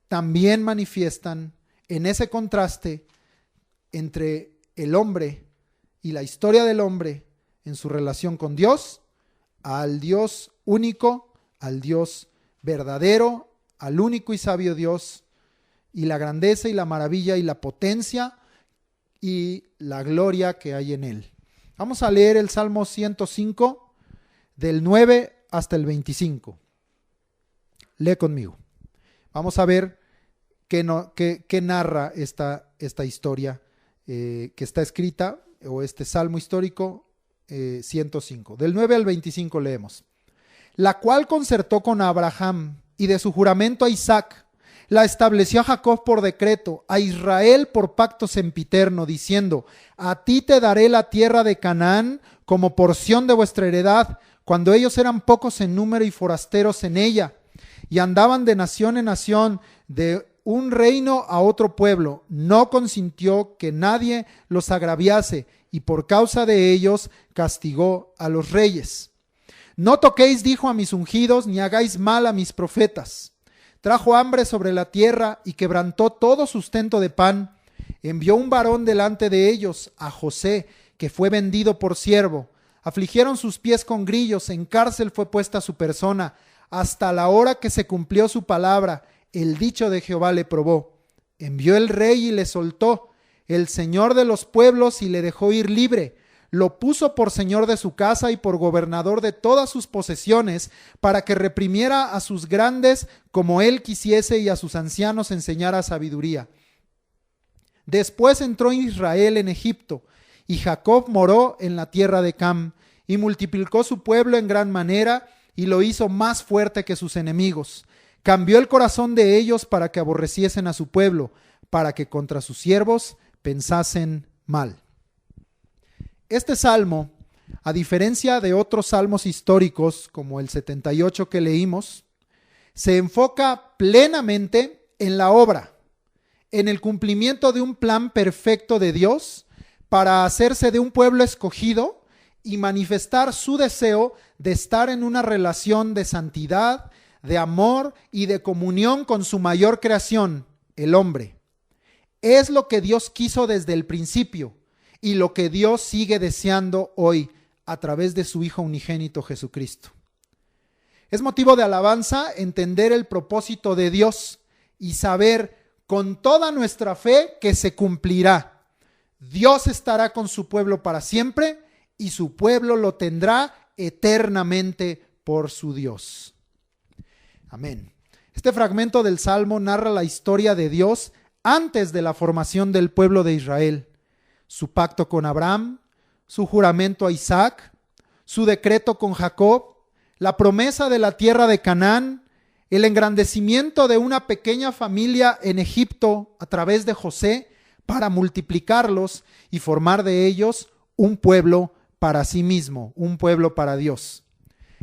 también manifiestan en ese contraste entre el hombre y la historia del hombre en su relación con Dios, al Dios único, al Dios verdadero, al único y sabio Dios, y la grandeza y la maravilla y la potencia y la gloria que hay en Él. Vamos a leer el Salmo 105 del 9 hasta el 25. Lee conmigo. Vamos a ver qué narra esta historia que está escrita, o este salmo histórico 105. Del 9 al 25 leemos. La cual concertó con Abraham y de su juramento a Isaac, la estableció a Jacob por decreto, a Israel por pacto sempiterno, diciendo: a ti te daré la tierra de Canaán como porción de vuestra heredad, cuando ellos eran pocos en número y forasteros en ella, y andaban de nación en nación, de un reino a otro pueblo. No consintió que nadie los agraviase, y por causa de ellos castigó a los reyes. No toquéis, dijo, a mis ungidos, ni hagáis mal a mis profetas. Trajo hambre sobre la tierra y quebrantó todo sustento de pan. Envió un varón delante de ellos, a José, que fue vendido por siervo. Afligieron sus pies con grillos, en cárcel fue puesta su persona, hasta la hora que se cumplió su palabra. El dicho de Jehová le probó. Envió el rey y le soltó, el señor de los pueblos, y le dejó ir libre. Lo puso por señor de su casa y por gobernador de todas sus posesiones, para que reprimiera a sus grandes como él quisiese, y a sus ancianos enseñara sabiduría. Después entró Israel en Egipto, y Jacob moró en la tierra de Cam, y multiplicó su pueblo en gran manera, y lo hizo más fuerte que sus enemigos. Cambió el corazón de ellos para que aborreciesen a su pueblo, para que contra sus siervos pensasen mal. Este salmo, a diferencia de otros salmos históricos, como el 78 que leímos, se enfoca plenamente en la obra, en el cumplimiento de un plan perfecto de Dios para hacerse de un pueblo escogido y manifestar su deseo de estar en una relación de santidad, de amor y de comunión con su mayor creación, el hombre. Es lo que Dios quiso desde el principio y lo que Dios sigue deseando hoy a través de su Hijo unigénito Jesucristo. Es motivo de alabanza entender el propósito de Dios y saber con toda nuestra fe que se cumplirá. Dios estará con su pueblo para siempre y su pueblo lo tendrá eternamente por su Dios. Amén. Este fragmento del Salmo narra la historia de Dios antes de la formación del pueblo de Israel, su pacto con Abraham, su juramento a Isaac, su decreto con Jacob, la promesa de la tierra de Canaán, el engrandecimiento de una pequeña familia en Egipto a través de José para multiplicarlos y formar de ellos un pueblo para sí mismo, un pueblo para Dios.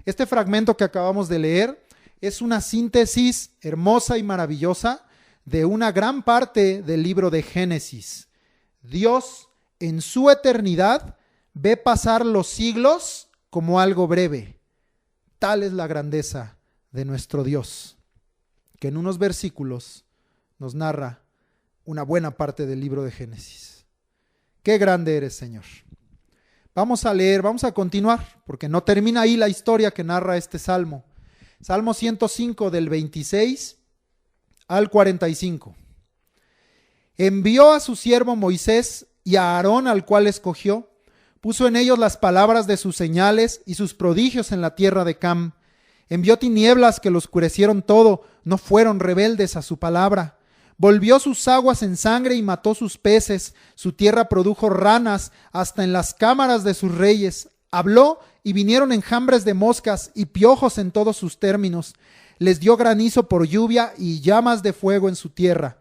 Este fragmento que acabamos de leer es una síntesis hermosa y maravillosa de una gran parte del libro de Génesis. Dios, en su eternidad, ve pasar los siglos como algo breve. Tal es la grandeza de nuestro Dios, que en unos versículos nos narra una buena parte del libro de Génesis. Qué grande eres, Señor. Vamos a leer, vamos a continuar, porque no termina ahí la historia que narra este salmo. Salmo 105 del 26 al 45. Envió a su siervo Moisés y a Aarón, al cual escogió, puso en ellos las palabras de sus señales y sus prodigios en la tierra de Cam. Envió tinieblas que lo oscurecieron todo, no fueron rebeldes a su palabra. Volvió sus aguas en sangre y mató sus peces. Su tierra produjo ranas hasta en las cámaras de sus reyes. Habló y vinieron enjambres de moscas y piojos en todos sus términos. Les dio granizo por lluvia y llamas de fuego en su tierra.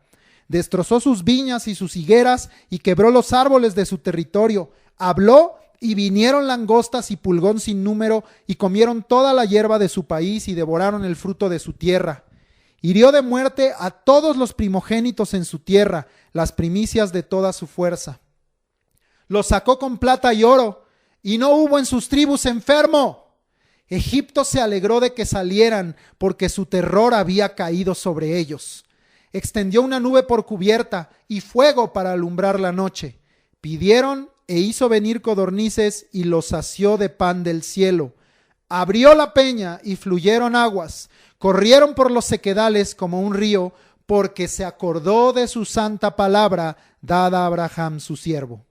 Destrozó sus viñas y sus higueras y quebró los árboles de su territorio. Habló y vinieron langostas y pulgón sin número y comieron toda la hierba de su país y devoraron el fruto de su tierra. Hirió de muerte a todos los primogénitos en su tierra, las primicias de toda su fuerza. Los sacó con plata y oro, y no hubo en sus tribus enfermo. Egipto se alegró de que salieran, porque su terror había caído sobre ellos. Extendió una nube por cubierta y fuego para alumbrar la noche. Pidieron e hizo venir codornices y los sació de pan del cielo. Abrió la peña y fluyeron aguas. Corrieron por los sequedales como un río, porque se acordó de su santa palabra dada a Abraham su siervo.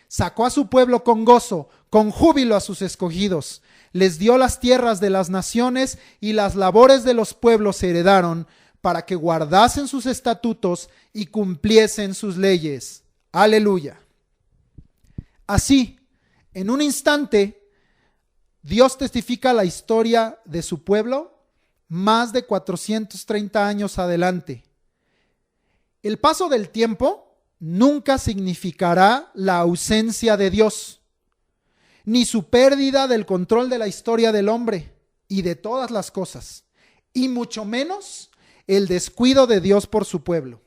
Sacó a su pueblo con gozo, con júbilo a sus escogidos. Les dio las tierras de las naciones y las labores de los pueblos heredaron, para que guardasen sus estatutos y cumpliesen sus leyes. Aleluya. Así, en un instante, Dios testifica la historia de su pueblo más de 430 años adelante. El paso del tiempo nunca significará la ausencia de Dios, ni su pérdida del control de la historia del hombre y de todas las cosas, y mucho menos el descuido de Dios por su pueblo.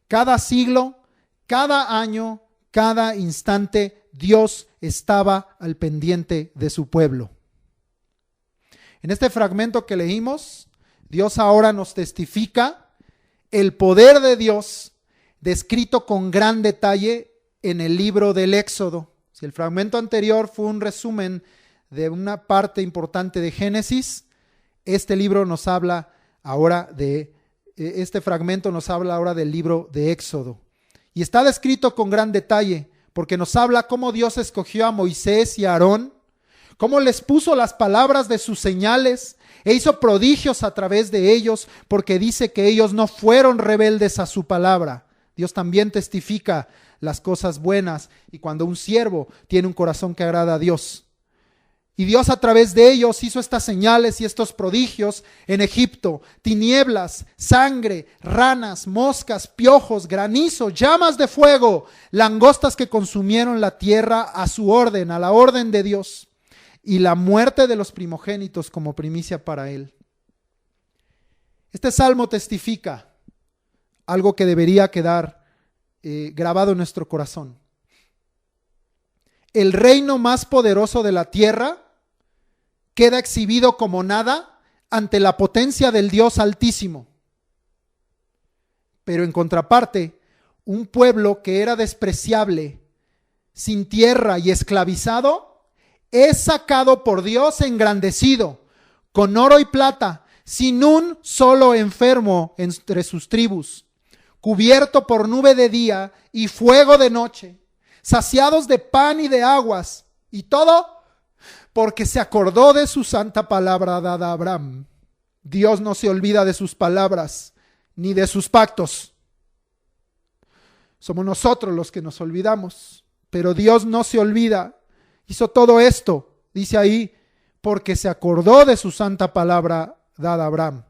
Cada siglo, cada año, cada instante, Dios estaba al pendiente de su pueblo. En este fragmento que leímos, Dios ahora nos testifica el poder de Dios descrito con gran detalle en el libro del Éxodo. Si el fragmento anterior fue un resumen de una parte importante de Génesis, este fragmento nos habla ahora del libro de Éxodo. Y está descrito con gran detalle, porque nos habla cómo Dios escogió a Moisés y a Aarón, cómo les puso las palabras de sus señales e hizo prodigios a través de ellos, porque dice que ellos no fueron rebeldes a su palabra. Dios también testifica las cosas buenas y cuando un siervo tiene un corazón que agrada a Dios. Y Dios a través de ellos hizo estas señales y estos prodigios en Egipto: tinieblas, sangre, ranas, moscas, piojos, granizo, llamas de fuego, langostas que consumieron la tierra a su orden, a la orden de Dios, y la muerte de los primogénitos como primicia para él. Este salmo testifica algo que debería quedar grabado en nuestro corazón. El reino más poderoso de la tierra queda exhibido como nada ante la potencia del Dios Altísimo. Pero en contraparte, un pueblo que era despreciable, sin tierra y esclavizado, es sacado por Dios engrandecido, con oro y plata, sin un solo enfermo entre sus tribus, cubierto por nube de día y fuego de noche, saciados de pan y de aguas, y todo porque se acordó de su santa palabra dada a Abraham. Dios no se olvida de sus palabras ni de sus pactos. Somos nosotros los que nos olvidamos, pero Dios no se olvida. Hizo todo esto, dice ahí, porque se acordó de su santa palabra dada a Abraham.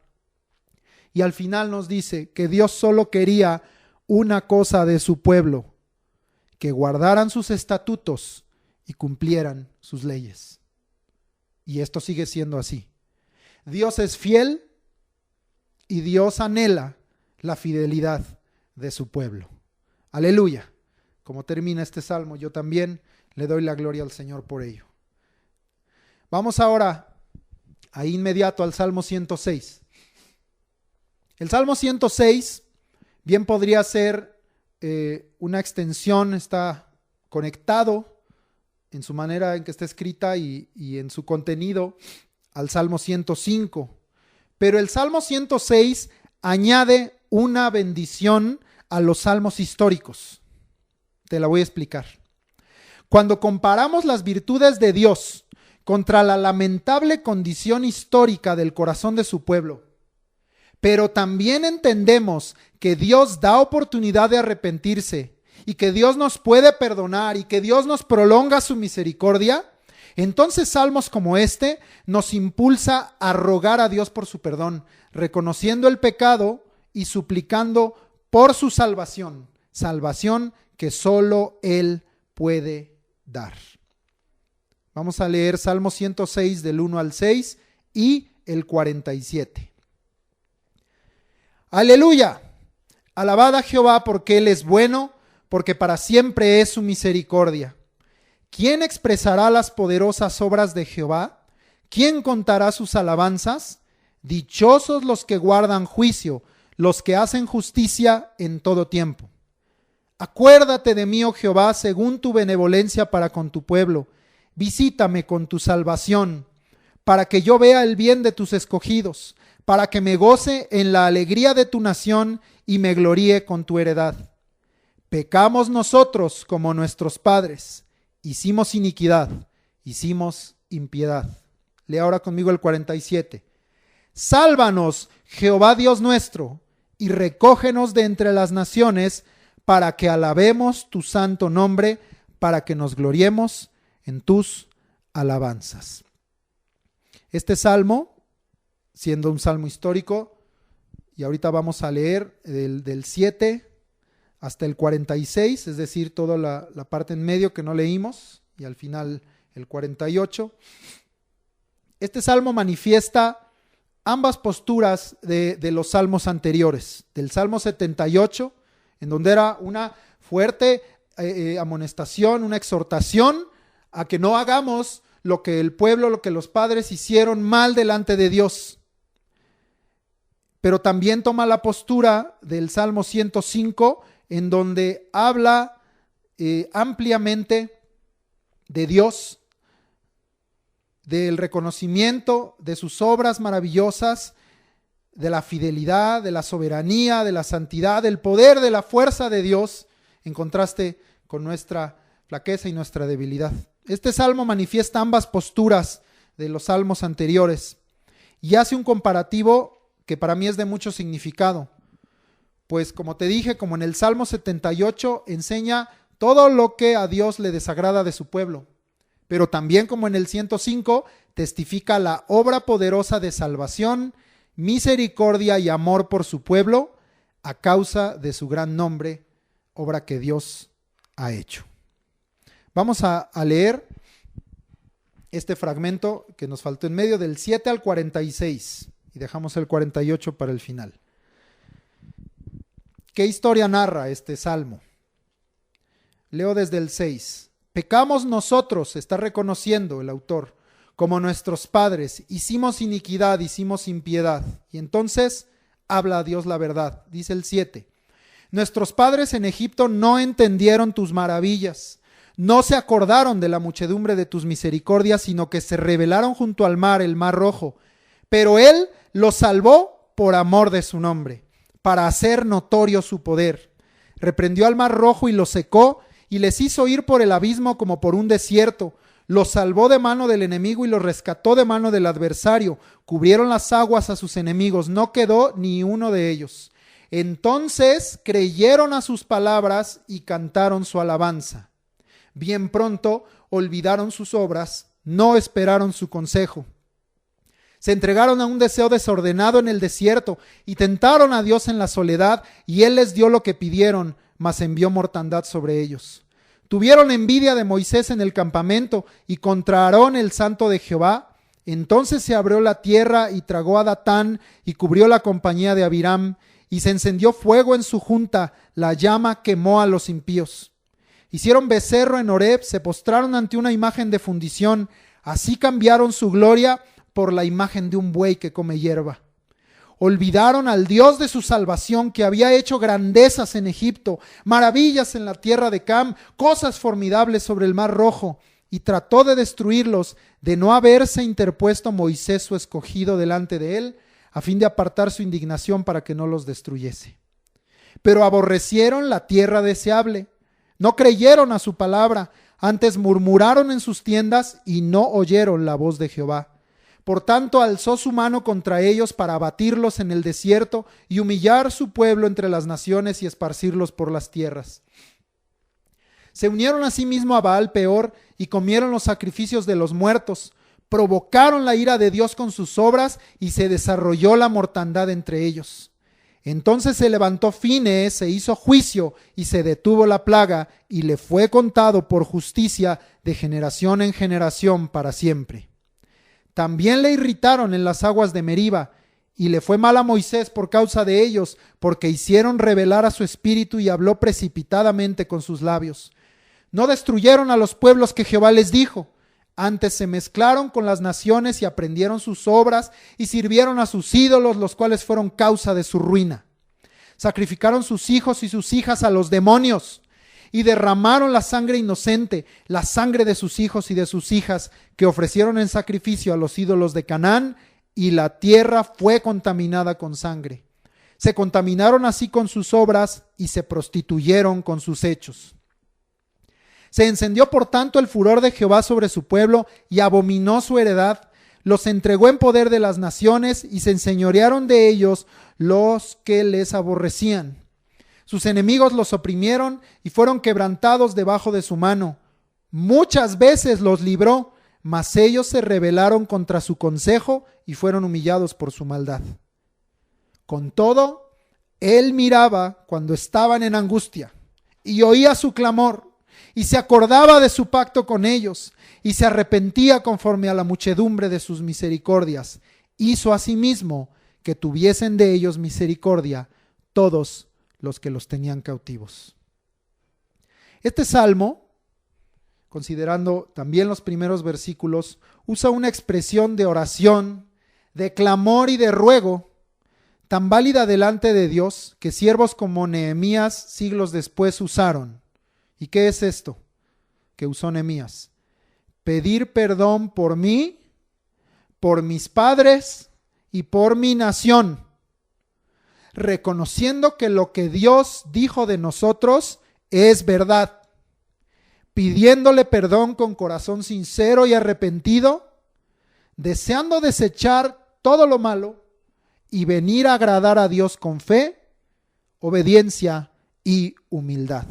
Y al final nos dice que Dios solo quería una cosa de su pueblo: que guardaran sus estatutos y cumplieran sus leyes. Y esto sigue siendo así. Dios es fiel y Dios anhela la fidelidad de su pueblo. Aleluya. Como termina este salmo, yo también le doy la gloria al Señor por ello. Vamos ahora ahí inmediato al Salmo 106. El Salmo 106 bien podría ser una extensión, está conectado en su manera en que está escrita y en su contenido al Salmo 105. Pero el Salmo 106 añade una bendición a los salmos históricos. Te la voy a explicar. Cuando comparamos las virtudes de Dios contra la lamentable condición histórica del corazón de su pueblo, pero también entendemos que Dios da oportunidad de arrepentirse y que Dios nos puede perdonar y que Dios nos prolonga su misericordia, entonces salmos como este nos impulsa a rogar a Dios por su perdón, reconociendo el pecado y suplicando por su salvación, salvación que solo Él puede dar. Vamos a leer Salmo 106 del 1 al 6 y el 47. Aleluya, alabad a Jehová porque Él es bueno, porque para siempre es su misericordia. ¿Quién expresará las poderosas obras de Jehová? ¿Quién contará sus alabanzas? Dichosos los que guardan juicio, los que hacen justicia en todo tiempo. Acuérdate de mí, oh Jehová, según tu benevolencia para con tu pueblo. Visítame con tu salvación, para que yo vea el bien de tus escogidos, para que me goce en la alegría de tu nación y me gloríe con tu heredad. Pecamos nosotros como nuestros padres, hicimos iniquidad, hicimos impiedad. Lee ahora conmigo el 47. Sálvanos, Jehová Dios nuestro, y recógenos de entre las naciones, para que alabemos tu santo nombre, para que nos gloriemos en tus alabanzas. Este salmo, siendo un salmo histórico, y ahorita vamos a leer del 7 hasta el 46, es decir, toda la parte en medio que no leímos, y al final el 48. Este salmo manifiesta ambas posturas de los salmos anteriores, del Salmo 78, en donde era una fuerte amonestación, una exhortación a que no hagamos lo que el pueblo, lo que los padres hicieron mal delante de Dios. Pero también toma la postura del Salmo 105, en donde habla ampliamente de Dios, del reconocimiento de sus obras maravillosas, de la fidelidad, de la soberanía, de la santidad, del poder, de la fuerza de Dios, en contraste con nuestra flaqueza y nuestra debilidad. Este salmo manifiesta ambas posturas de los salmos anteriores y hace un comparativo que para mí es de mucho significado. Pues como te dije, como en el Salmo 78 enseña todo lo que a Dios le desagrada de su pueblo, pero también como en el 105 testifica la obra poderosa de salvación, misericordia y amor por su pueblo a causa de su gran nombre, obra que Dios ha hecho. Vamos a leer este fragmento que nos faltó en medio del 7 al 46 y dejamos el 48 para el final. ¿Qué historia narra este salmo? Leo desde el 6. Pecamos nosotros, está reconociendo el autor, como nuestros padres, hicimos iniquidad, hicimos impiedad. Y entonces habla a Dios la verdad. Dice el 7. Nuestros padres en Egipto no entendieron tus maravillas, no se acordaron de la muchedumbre de tus misericordias, sino que se rebelaron junto al mar, el mar rojo. Pero Él los salvó por amor de su nombre, para hacer notorio su poder. Reprendió al mar rojo y lo secó, y les hizo ir por el abismo como por un desierto. Los salvó de mano del enemigo y los rescató de mano del adversario. Cubrieron las aguas a sus enemigos, no quedó ni uno de ellos. Entonces creyeron a sus palabras y cantaron su alabanza. Bien pronto olvidaron sus obras, no esperaron su consejo. Se entregaron a un deseo desordenado en el desierto y tentaron a Dios en la soledad, y Él les dio lo que pidieron, mas envió mortandad sobre ellos. Tuvieron envidia de Moisés en el campamento y contra Aarón el santo de Jehová. Entonces se abrió la tierra y tragó a Datán y cubrió la compañía de Abiram, y se encendió fuego en su junta, la llama quemó a los impíos. Hicieron becerro en Horeb, se postraron ante una imagen de fundición, así cambiaron su gloria por la imagen de un buey que come hierba. Olvidaron al Dios de su salvación, que había hecho grandezas en Egipto, maravillas en la tierra de Cam, cosas formidables sobre el mar rojo, y trató de destruirlos, de no haberse interpuesto Moisés su escogido delante de él, a fin de apartar su indignación para que no los destruyese. Pero aborrecieron la tierra deseable, no creyeron a su palabra, antes murmuraron en sus tiendas y no oyeron la voz de Jehová. Por tanto, alzó su mano contra ellos para abatirlos en el desierto y humillar su pueblo entre las naciones y esparcirlos por las tierras. Se unieron asimismo a Baal Peor y comieron los sacrificios de los muertos. Provocaron la ira de Dios con sus obras y se desarrolló la mortandad entre ellos. Entonces se levantó Finees, se hizo juicio y se detuvo la plaga, y le fue contado por justicia de generación en generación para siempre. También le irritaron en las aguas de Meriba, y le fue mal a Moisés por causa de ellos, porque hicieron rebelar a su espíritu y habló precipitadamente con sus labios. No destruyeron a los pueblos que Jehová les dijo, antes se mezclaron con las naciones y aprendieron sus obras y sirvieron a sus ídolos, los cuales fueron causa de su ruina. Sacrificaron sus hijos y sus hijas a los demonios y derramaron la sangre inocente, la sangre de sus hijos y de sus hijas, que ofrecieron en sacrificio a los ídolos de Canaán, y la tierra fue contaminada con sangre. Se contaminaron así con sus obras y se prostituyeron con sus hechos. Se encendió por tanto el furor de Jehová sobre su pueblo y abominó su heredad. Los entregó en poder de las naciones y se enseñorearon de ellos los que les aborrecían. Sus enemigos los oprimieron y fueron quebrantados debajo de su mano. Muchas veces los libró, mas ellos se rebelaron contra su consejo y fueron humillados por su maldad. Con todo, él miraba cuando estaban en angustia y oía su clamor y se acordaba de su pacto con ellos y se arrepentía conforme a la muchedumbre de sus misericordias. Hizo asimismo que tuviesen de ellos misericordia todos los que los tenían cautivos. Este salmo, considerando también los primeros versículos, usa una expresión de oración, de clamor y de ruego, tan válida delante de Dios que siervos como Nehemías siglos después usaron. ¿Y qué es esto que usó Nehemías? Pedir perdón por mí, por mis padres y por mi nación, reconociendo que lo que Dios dijo de nosotros es verdad, pidiéndole perdón con corazón sincero y arrepentido, deseando desechar todo lo malo y venir a agradar a Dios con fe, obediencia y humildad.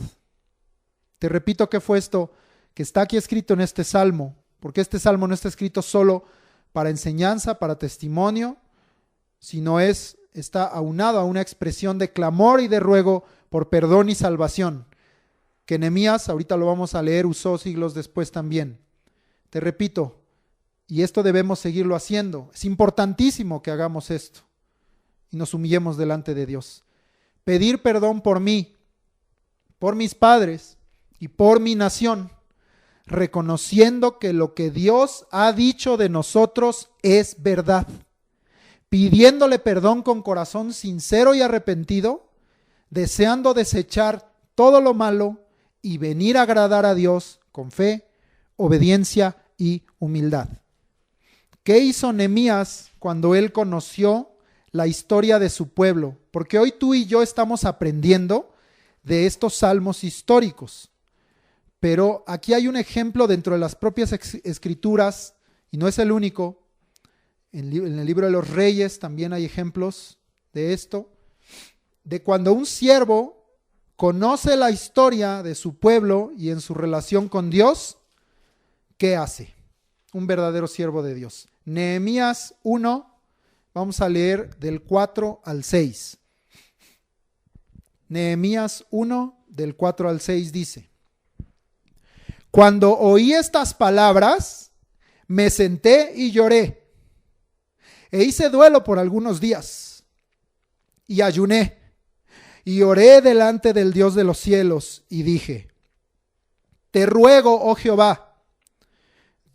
Te repito que fue esto que está aquí escrito en este salmo, porque este salmo no está escrito solo para enseñanza, para testimonio, sino está aunado a una expresión de clamor y de ruego por perdón y salvación, que Nehemías, ahorita lo vamos a leer, usó siglos después también. Te repito, y esto debemos seguirlo haciendo. Es importantísimo que hagamos esto y nos humillemos delante de Dios. Pedir perdón por mí, por mis padres y por mi nación, reconociendo que lo que Dios ha dicho de nosotros es verdad, pidiéndole perdón con corazón sincero y arrepentido, deseando desechar todo lo malo y venir a agradar a Dios con fe, obediencia y humildad. ¿Qué hizo Nehemías cuando él conoció la historia de su pueblo? Porque hoy tú y yo estamos aprendiendo de estos salmos históricos. Pero aquí hay un ejemplo dentro de las propias escrituras, y no es el único. En el libro de los Reyes también hay ejemplos de esto, de cuando un siervo conoce la historia de su pueblo y en su relación con Dios, ¿qué hace? Un verdadero siervo de Dios. Nehemías 1, vamos a leer del 4 al 6. Nehemías 1, del 4 al 6 dice: Cuando oí estas palabras, me senté y lloré, e hice duelo por algunos días, y ayuné, y oré delante del Dios de los cielos, y dije: Te ruego, oh Jehová,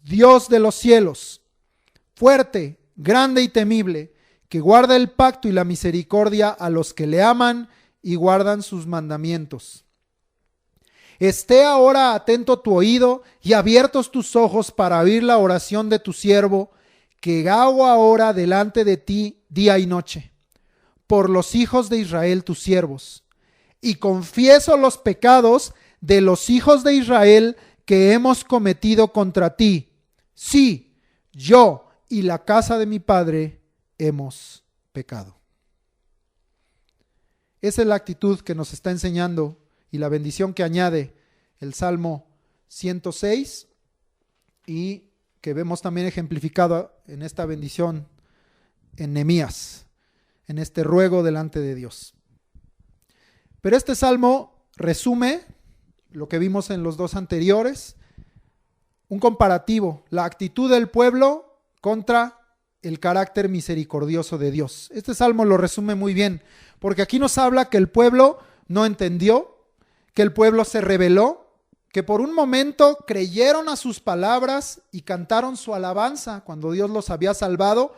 Dios de los cielos, fuerte, grande y temible, que guarda el pacto y la misericordia a los que le aman y guardan sus mandamientos. Esté ahora atento tu oído y abiertos tus ojos para oír la oración de tu siervo, que hago ahora delante de ti día y noche, por los hijos de Israel tus siervos. Y confieso los pecados de los hijos de Israel que hemos cometido contra ti. Sí, yo y la casa de mi padre hemos pecado. Esa es la actitud que nos está enseñando y la bendición que añade el Salmo 106 y que vemos también ejemplificado en esta bendición en Nehemías, en este ruego delante de Dios. Pero este Salmo resume lo que vimos en los dos anteriores, un comparativo, la actitud del pueblo contra el carácter misericordioso de Dios. Este Salmo lo resume muy bien, porque aquí nos habla que el pueblo no entendió, que el pueblo se rebeló, que por un momento creyeron a sus palabras y cantaron su alabanza cuando Dios los había salvado,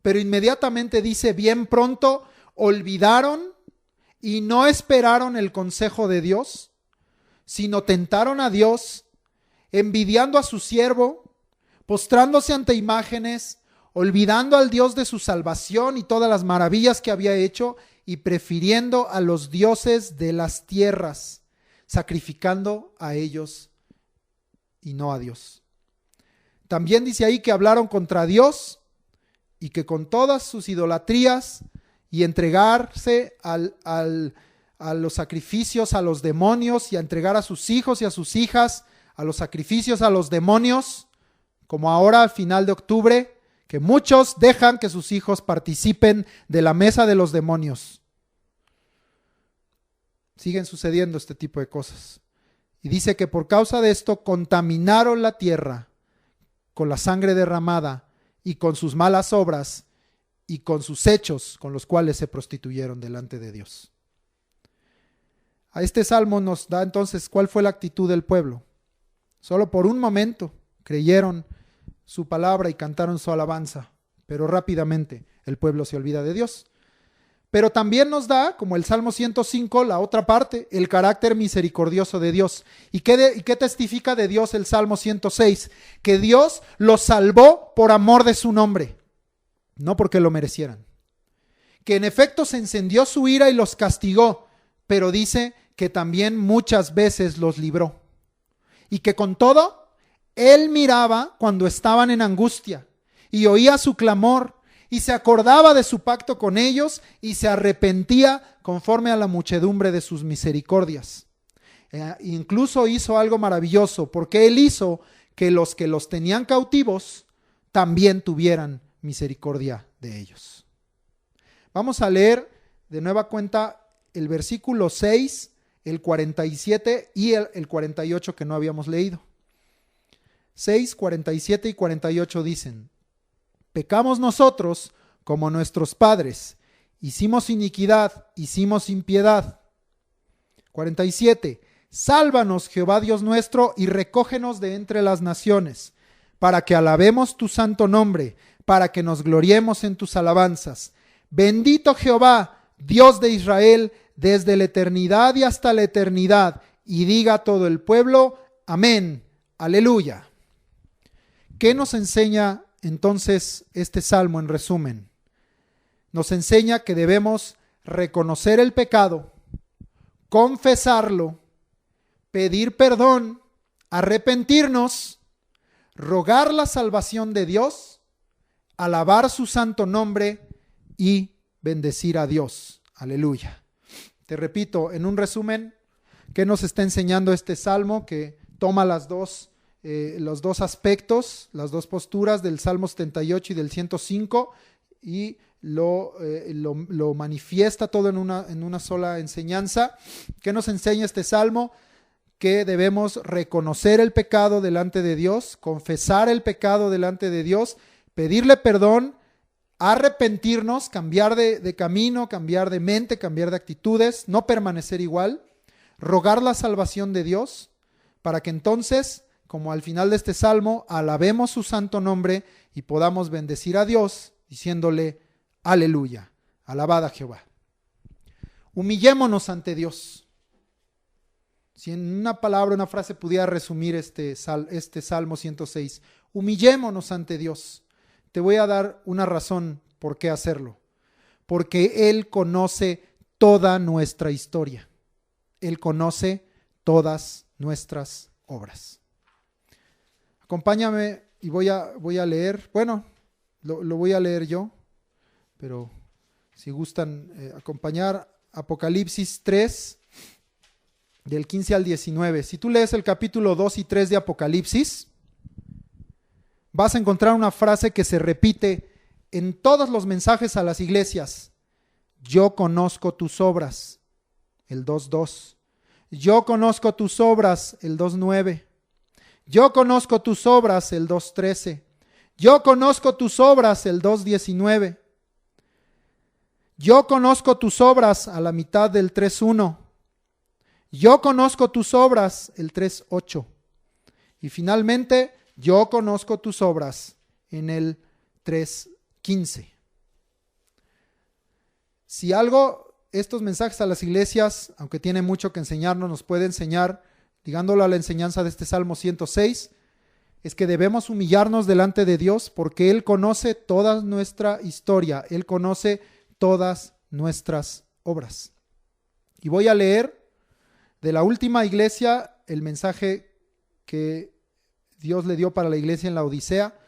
pero inmediatamente dice, bien pronto olvidaron y no esperaron el consejo de Dios, sino tentaron a Dios, envidiando a su siervo, postrándose ante imágenes, olvidando al Dios de su salvación y todas las maravillas que había hecho y prefiriendo a los dioses de las tierras, sacrificando a ellos y no a Dios. También dice ahí que hablaron contra Dios y que con todas sus idolatrías y entregarse a los sacrificios a los demonios y a entregar a sus hijos y a sus hijas a los sacrificios a los demonios, como ahora al final de octubre, que muchos dejan que sus hijos participen de la mesa de los demonios. Siguen sucediendo este tipo de cosas. Y dice que por causa de esto contaminaron la tierra con la sangre derramada y con sus malas obras y con sus hechos con los cuales se prostituyeron delante de Dios. A este salmo nos da entonces cuál fue la actitud del pueblo. Solo por un momento creyeron su palabra y cantaron su alabanza, pero rápidamente el pueblo se olvida de Dios. Pero también nos da, como el Salmo 105, la otra parte, el carácter misericordioso de Dios. ¿Y qué testifica de Dios el Salmo 106? Que Dios los salvó por amor de su nombre, no porque lo merecieran. Que en efecto se encendió su ira y los castigó, pero dice que también muchas veces los libró. Y que con todo, Él miraba cuando estaban en angustia y oía su clamor y se acordaba de su pacto con ellos y se arrepentía conforme a la muchedumbre de sus misericordias. Incluso hizo algo maravilloso, porque Él hizo que los tenían cautivos también tuvieran misericordia de ellos. Vamos a leer de nueva cuenta el versículo 6, el 47 y el 48 que no habíamos leído. 6, 47 y 48 dicen: pecamos nosotros como nuestros padres, hicimos iniquidad, hicimos impiedad. 47. Sálvanos, Jehová Dios nuestro, y recógenos de entre las naciones, para que alabemos tu santo nombre, para que nos gloriemos en tus alabanzas. Bendito Jehová, Dios de Israel, desde la eternidad y hasta la eternidad. Y diga todo el pueblo, amén, aleluya. ¿Qué nos enseña entonces este salmo en resumen? Nos enseña que debemos reconocer el pecado, confesarlo, pedir perdón, arrepentirnos, rogar la salvación de Dios, alabar su santo nombre y bendecir a Dios. Aleluya. Te repito, en un resumen, ¿qué nos está enseñando este salmo? Que toma los dos aspectos, las dos posturas del Salmo 78 y del 105 y lo manifiesta todo en una sola enseñanza. ¿Qué nos enseña este salmo? Que debemos reconocer el pecado delante de Dios, confesar el pecado delante de Dios, pedirle perdón, arrepentirnos, cambiar de camino, cambiar de mente, cambiar de actitudes, no permanecer igual, rogar la salvación de Dios, para que entonces, como al final de este salmo, alabemos su santo nombre y podamos bendecir a Dios diciéndole aleluya, alabad a Jehová. Humillémonos ante Dios. Si en una palabra, una frase pudiera resumir este Salmo 106, humillémonos ante Dios. Te voy a dar una razón por qué hacerlo. Porque Él conoce toda nuestra historia. Él conoce todas nuestras obras. Acompáñame y voy a leer, bueno, lo voy a leer yo, pero si gustan acompañar, Apocalipsis 3, del 15 al 19. Si tú lees el capítulo 2 y 3 de Apocalipsis, vas a encontrar una frase que se repite en todos los mensajes a las iglesias. Yo conozco tus obras, el 2:2. Yo conozco tus obras, el 2:9. Yo conozco tus obras, el 2:13. Yo conozco tus obras, el 2:19. Yo conozco tus obras, a la mitad del 3:1. Yo conozco tus obras, el 3:8. Y finalmente, yo conozco tus obras, en el 3:15. Si algo, estos mensajes a las iglesias, aunque tienen mucho que enseñarnos, nos puede enseñar, ligándolo a la enseñanza de este Salmo 106, es que debemos humillarnos delante de Dios porque Él conoce toda nuestra historia, Él conoce todas nuestras obras. Y voy a leer de la última iglesia el mensaje que Dios le dio para la iglesia en la Odisea,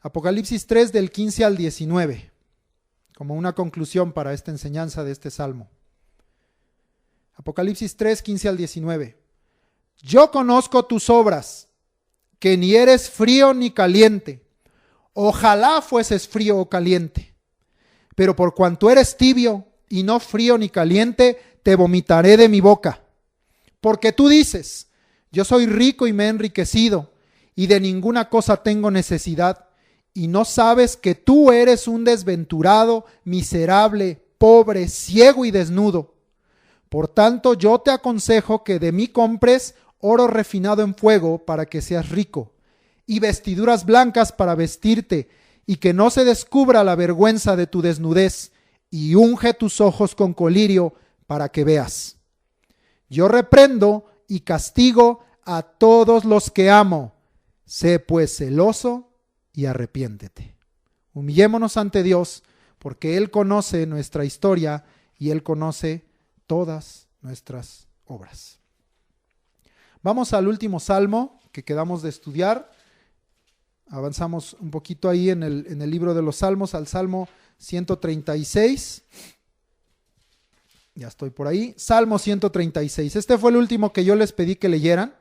Apocalipsis 3 del 15 al 19, como una conclusión para esta enseñanza de este salmo. Apocalipsis 3, 15 al 19. Yo conozco tus obras, que ni eres frío ni caliente. Ojalá fueses frío o caliente, pero por cuanto eres tibio y no frío ni caliente, te vomitaré de mi boca. Porque tú dices, yo soy rico y me he enriquecido, y de ninguna cosa tengo necesidad, y no sabes que tú eres un desventurado, miserable, pobre, ciego y desnudo. Por tanto, yo te aconsejo que de mí compres oro refinado en fuego para que seas rico, y vestiduras blancas para vestirte, y que no se descubra la vergüenza de tu desnudez, y unge tus ojos con colirio para que veas. Yo reprendo y castigo a todos los que amo. Sé pues celoso y arrepiéntete. Humillémonos ante Dios, porque Él conoce nuestra historia y Él conoce todas nuestras obras. Vamos al último salmo que quedamos de estudiar. Avanzamos un poquito ahí en el libro de los salmos, al Salmo 136. Ya estoy por ahí. Salmo 136. Este fue el último que yo les pedí que leyeran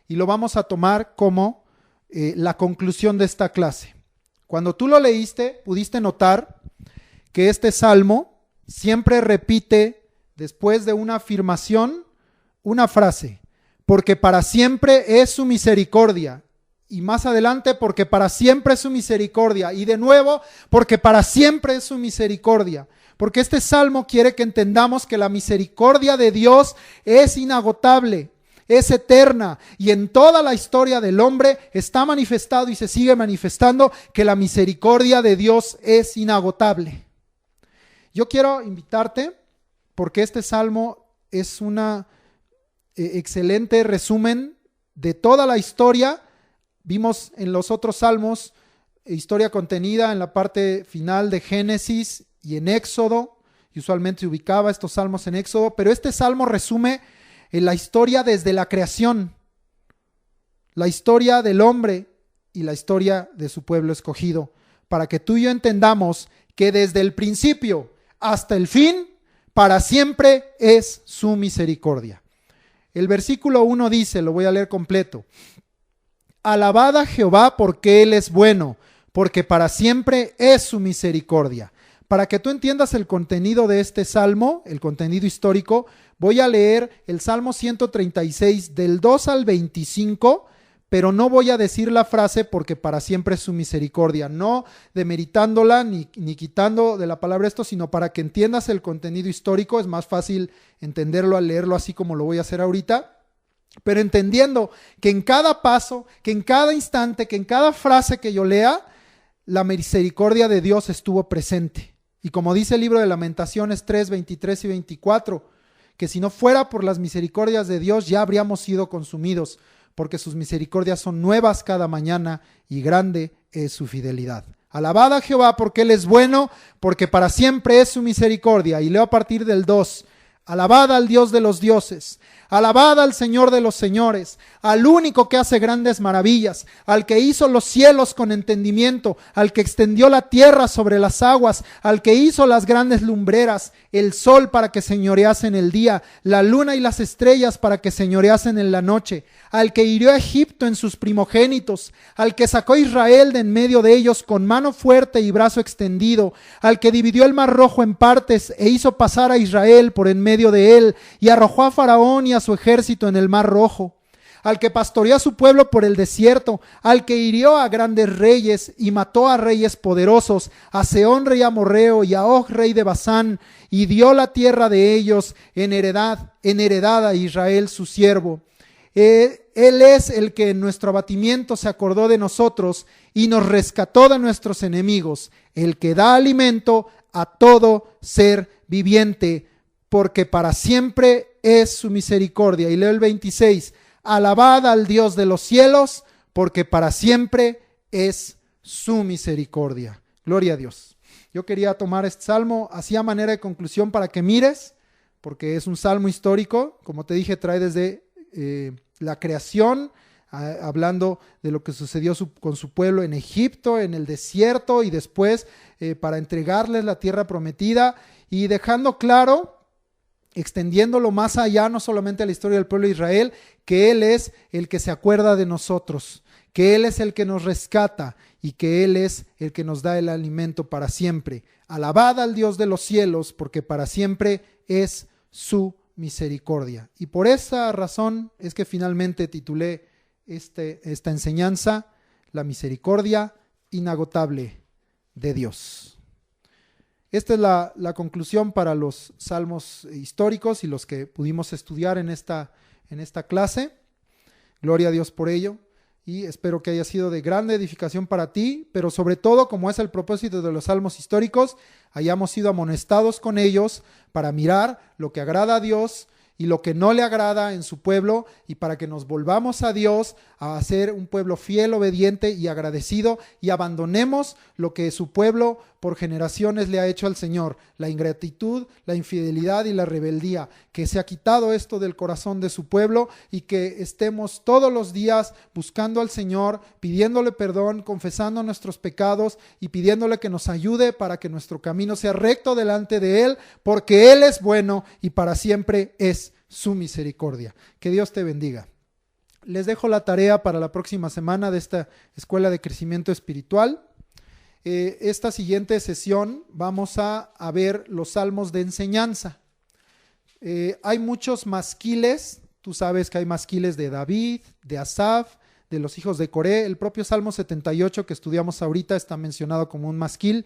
y lo vamos a tomar como la conclusión de esta clase. Cuando tú lo leíste, pudiste notar que este salmo siempre repite, después de una afirmación, una frase: porque para siempre es su misericordia. Y más adelante, porque para siempre es su misericordia. Y de nuevo, porque para siempre es su misericordia. Porque este salmo quiere que entendamos que la misericordia de Dios es inagotable, es eterna. Y en toda la historia del hombre está manifestado y se sigue manifestando que la misericordia de Dios es inagotable. Yo quiero invitarte, porque este salmo es una excelente resumen de toda la historia. Vimos en los otros salmos historia contenida en la parte final de Génesis y en Éxodo, y usualmente se ubicaba estos salmos en Éxodo, pero este salmo resume la historia desde la creación, la historia del hombre y la historia de su pueblo escogido, para que tú y yo entendamos que desde el principio hasta el fin, para siempre es su misericordia. El versículo 1 dice, lo voy a leer completo: alabad a Jehová porque Él es bueno, porque para siempre es su misericordia. Para que tú entiendas el contenido de este salmo, el contenido histórico, voy a leer el Salmo 136 del 2 al 25, pero no voy a decir la frase porque para siempre es su misericordia, no demeritándola ni quitando de la palabra esto, sino para que entiendas el contenido histórico. Es más fácil entenderlo al leerlo así como lo voy a hacer ahorita. Pero entendiendo que en cada paso, que en cada instante, que en cada frase que yo lea, la misericordia de Dios estuvo presente. Y como dice el libro de Lamentaciones 3, 23 y 24, que si no fuera por las misericordias de Dios ya habríamos sido consumidos, porque sus misericordias son nuevas cada mañana y grande es su fidelidad. Alabad a Jehová porque Él es bueno, porque para siempre es su misericordia. Y leo a partir del 2. Alabad al Dios de los dioses, alabad al Señor de los señores, al único que hace grandes maravillas, al que hizo los cielos con entendimiento, al que extendió la tierra sobre las aguas, al que hizo las grandes lumbreras, el sol para que señorease en el día, la luna y las estrellas para que señoreasen en la noche, al que hirió a Egipto en sus primogénitos, al que sacó a Israel de en medio de ellos con mano fuerte y brazo extendido, al que dividió el mar rojo en partes e hizo pasar a Israel por en medio de él, y arrojó a Faraón y a su ejército en el mar rojo, al que pastoreó a su pueblo por el desierto, al que hirió a grandes reyes y mató a reyes poderosos, a Sehón rey amorreo y a Og rey de Basán, y dio la tierra de ellos en heredad a Israel su siervo. Él es el que en nuestro abatimiento se acordó de nosotros y nos rescató de nuestros enemigos, el que da alimento a todo ser viviente, porque para siempre es su misericordia. Y leo el 26, alabad al Dios de los cielos, porque para siempre es su misericordia. Gloria a Dios. Yo quería tomar este salmo así a manera de conclusión para que mires, porque es un salmo histórico, como te dije, trae desde la creación, hablando de lo que sucedió con su pueblo en Egipto, en el desierto, y después para entregarles la tierra prometida, y dejando claro, extendiéndolo más allá, no solamente a la historia del pueblo de Israel, que Él es el que se acuerda de nosotros, que Él es el que nos rescata y que Él es el que nos da el alimento para siempre. Alabad al Dios de los cielos, porque para siempre es su misericordia. Y por esa razón es que finalmente titulé esta enseñanza, La misericordia inagotable de Dios. Esta es la conclusión para los salmos históricos y los que pudimos estudiar en esta clase. Gloria a Dios por ello. Y espero que haya sido de grande edificación para ti, pero sobre todo, como es el propósito de los salmos históricos, hayamos sido amonestados con ellos para mirar lo que agrada a Dios y lo que no le agrada en su pueblo, y para que nos volvamos a Dios a ser un pueblo fiel, obediente y agradecido, y abandonemos lo que su pueblo por generaciones le ha hecho al Señor, la ingratitud, la infidelidad y la rebeldía, que se ha quitado esto del corazón de su pueblo y que estemos todos los días buscando al Señor, pidiéndole perdón, confesando nuestros pecados y pidiéndole que nos ayude para que nuestro camino sea recto delante de Él, porque Él es bueno y para siempre es su misericordia. Que Dios te bendiga. Les dejo la tarea para la próxima semana de esta escuela de crecimiento espiritual. Esta siguiente sesión vamos a ver los salmos de enseñanza. Hay muchos masquiles. Tú sabes que hay masquiles de David, de Asaf, de los hijos de Coré. El propio Salmo 78 que estudiamos ahorita está mencionado como un masquil.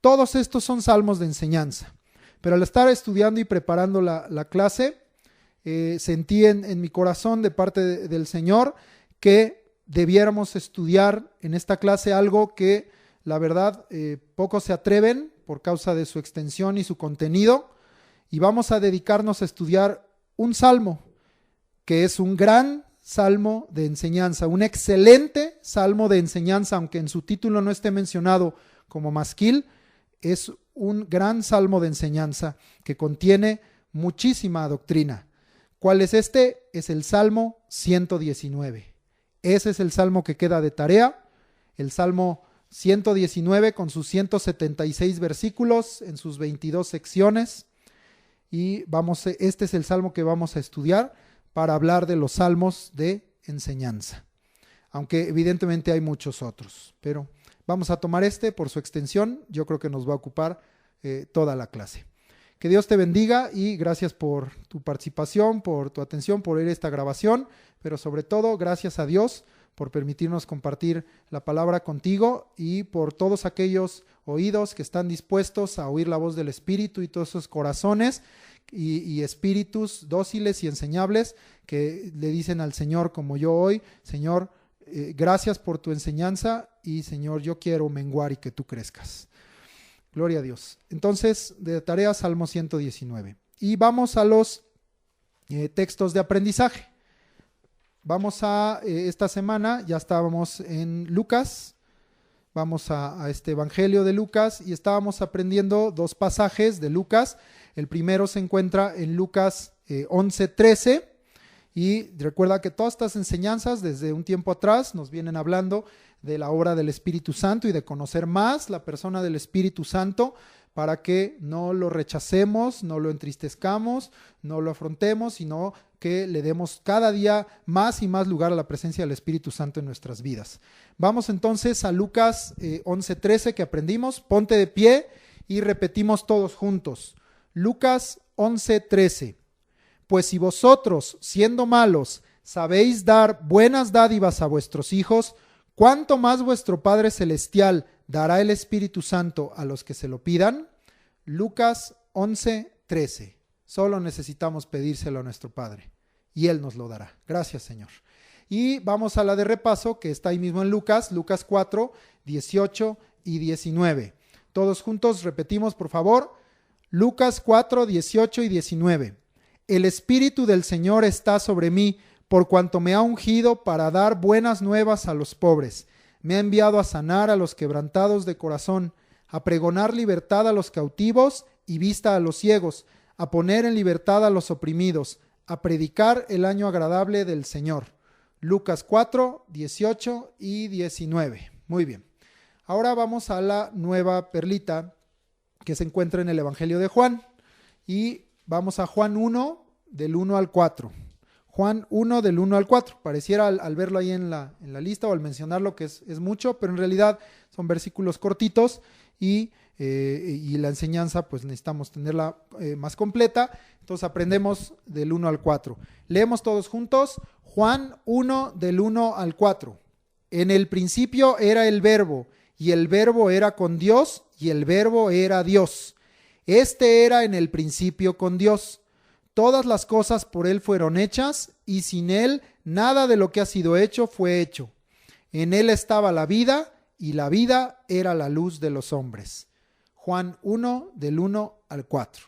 Todos estos son salmos de enseñanza. Pero al estar estudiando y preparando la clase, sentí en mi corazón de parte del Señor que debiéramos estudiar en esta clase algo que la verdad pocos se atreven por causa de su extensión y su contenido, y vamos a dedicarnos a estudiar un salmo que es un gran salmo de enseñanza, un excelente salmo de enseñanza, aunque en su título no esté mencionado como masquil. Es un gran salmo de enseñanza que contiene muchísima doctrina. ¿Cuál es este? Es el Salmo 119. Ese es el salmo que queda de tarea, el Salmo 119 con sus 176 versículos en sus 22 secciones. Y este es el salmo que vamos a estudiar para hablar de los salmos de enseñanza. Aunque evidentemente hay muchos otros, pero vamos a tomar por su extensión. Yo creo que nos va a ocupar toda la clase. Que Dios te bendiga y gracias por tu participación, por tu atención, por oír esta grabación, pero sobre todo gracias a Dios por permitirnos compartir la palabra contigo y por todos aquellos oídos que están dispuestos a oír la voz del Espíritu y todos esos corazones y espíritus dóciles y enseñables que le dicen al Señor como yo hoy: Señor, gracias por tu enseñanza y Señor, yo quiero menguar y que tú crezcas. Gloria a Dios. Entonces, de tarea Salmo 119. Y vamos a los textos de aprendizaje. Vamos esta semana, ya estábamos en Lucas, vamos a este Evangelio de Lucas y estábamos aprendiendo dos pasajes de Lucas. El primero se encuentra en Lucas 11:13 y recuerda que todas estas enseñanzas desde un tiempo atrás nos vienen hablando de la obra del Espíritu Santo y de conocer más la persona del Espíritu Santo para que no lo rechacemos, no lo entristezcamos, no lo afrontemos, sino que le demos cada día más y más lugar a la presencia del Espíritu Santo en nuestras vidas. Vamos entonces a Lucas 11:13 que aprendimos. Ponte de pie y repetimos todos juntos. Lucas 11:13. Pues si vosotros, siendo malos, sabéis dar buenas dádivas a vuestros hijos, ¿cuánto más vuestro Padre Celestial dará el Espíritu Santo a los que se lo pidan? Lucas 11:13. Solo necesitamos pedírselo a nuestro Padre y Él nos lo dará. Gracias, Señor. Y vamos a la de repaso que está ahí mismo en Lucas 4, 18 y 19. Todos juntos repetimos, por favor. Lucas 4, 18 y 19. El Espíritu del Señor está sobre mí, por cuanto me ha ungido para dar buenas nuevas a los pobres. Me ha enviado a sanar a los quebrantados de corazón, a pregonar libertad a los cautivos y vista a los ciegos, a poner en libertad a los oprimidos, a predicar el año agradable del Señor. Lucas 4, 18 y 19. Muy bien. Ahora vamos a la nueva perlita que se encuentra en el Evangelio de Juan. Y vamos a Juan 1, del 1 al 4. Juan 1 del 1 al 4. Pareciera al verlo ahí en la lista o al mencionarlo que es mucho, pero en realidad son versículos cortitos y la enseñanza pues necesitamos tenerla más completa. Entonces aprendemos del 1 al 4. Leemos todos juntos Juan 1 del 1 al 4. En el principio era el Verbo, y el Verbo era con Dios, y el Verbo era Dios. Este era en el principio con Dios. Todas las cosas por Él fueron hechas, y sin Él nada de lo que ha sido hecho fue hecho. En Él estaba la vida, y la vida era la luz de los hombres. Juan 1 del 1 al 4.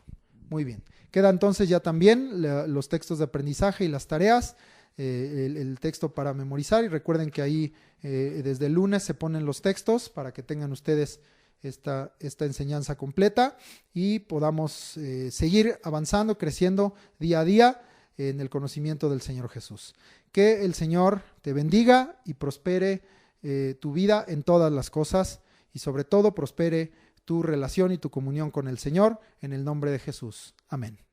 Muy bien. Queda entonces ya también los textos de aprendizaje y las tareas, el texto para memorizar, y recuerden que ahí desde el lunes se ponen los textos para que tengan ustedes esta enseñanza completa y podamos seguir avanzando, creciendo día a día en el conocimiento del Señor Jesús. Que el Señor te bendiga y prospere tu vida en todas las cosas y sobre todo prospere tu relación y tu comunión con el Señor en el nombre de Jesús. Amén.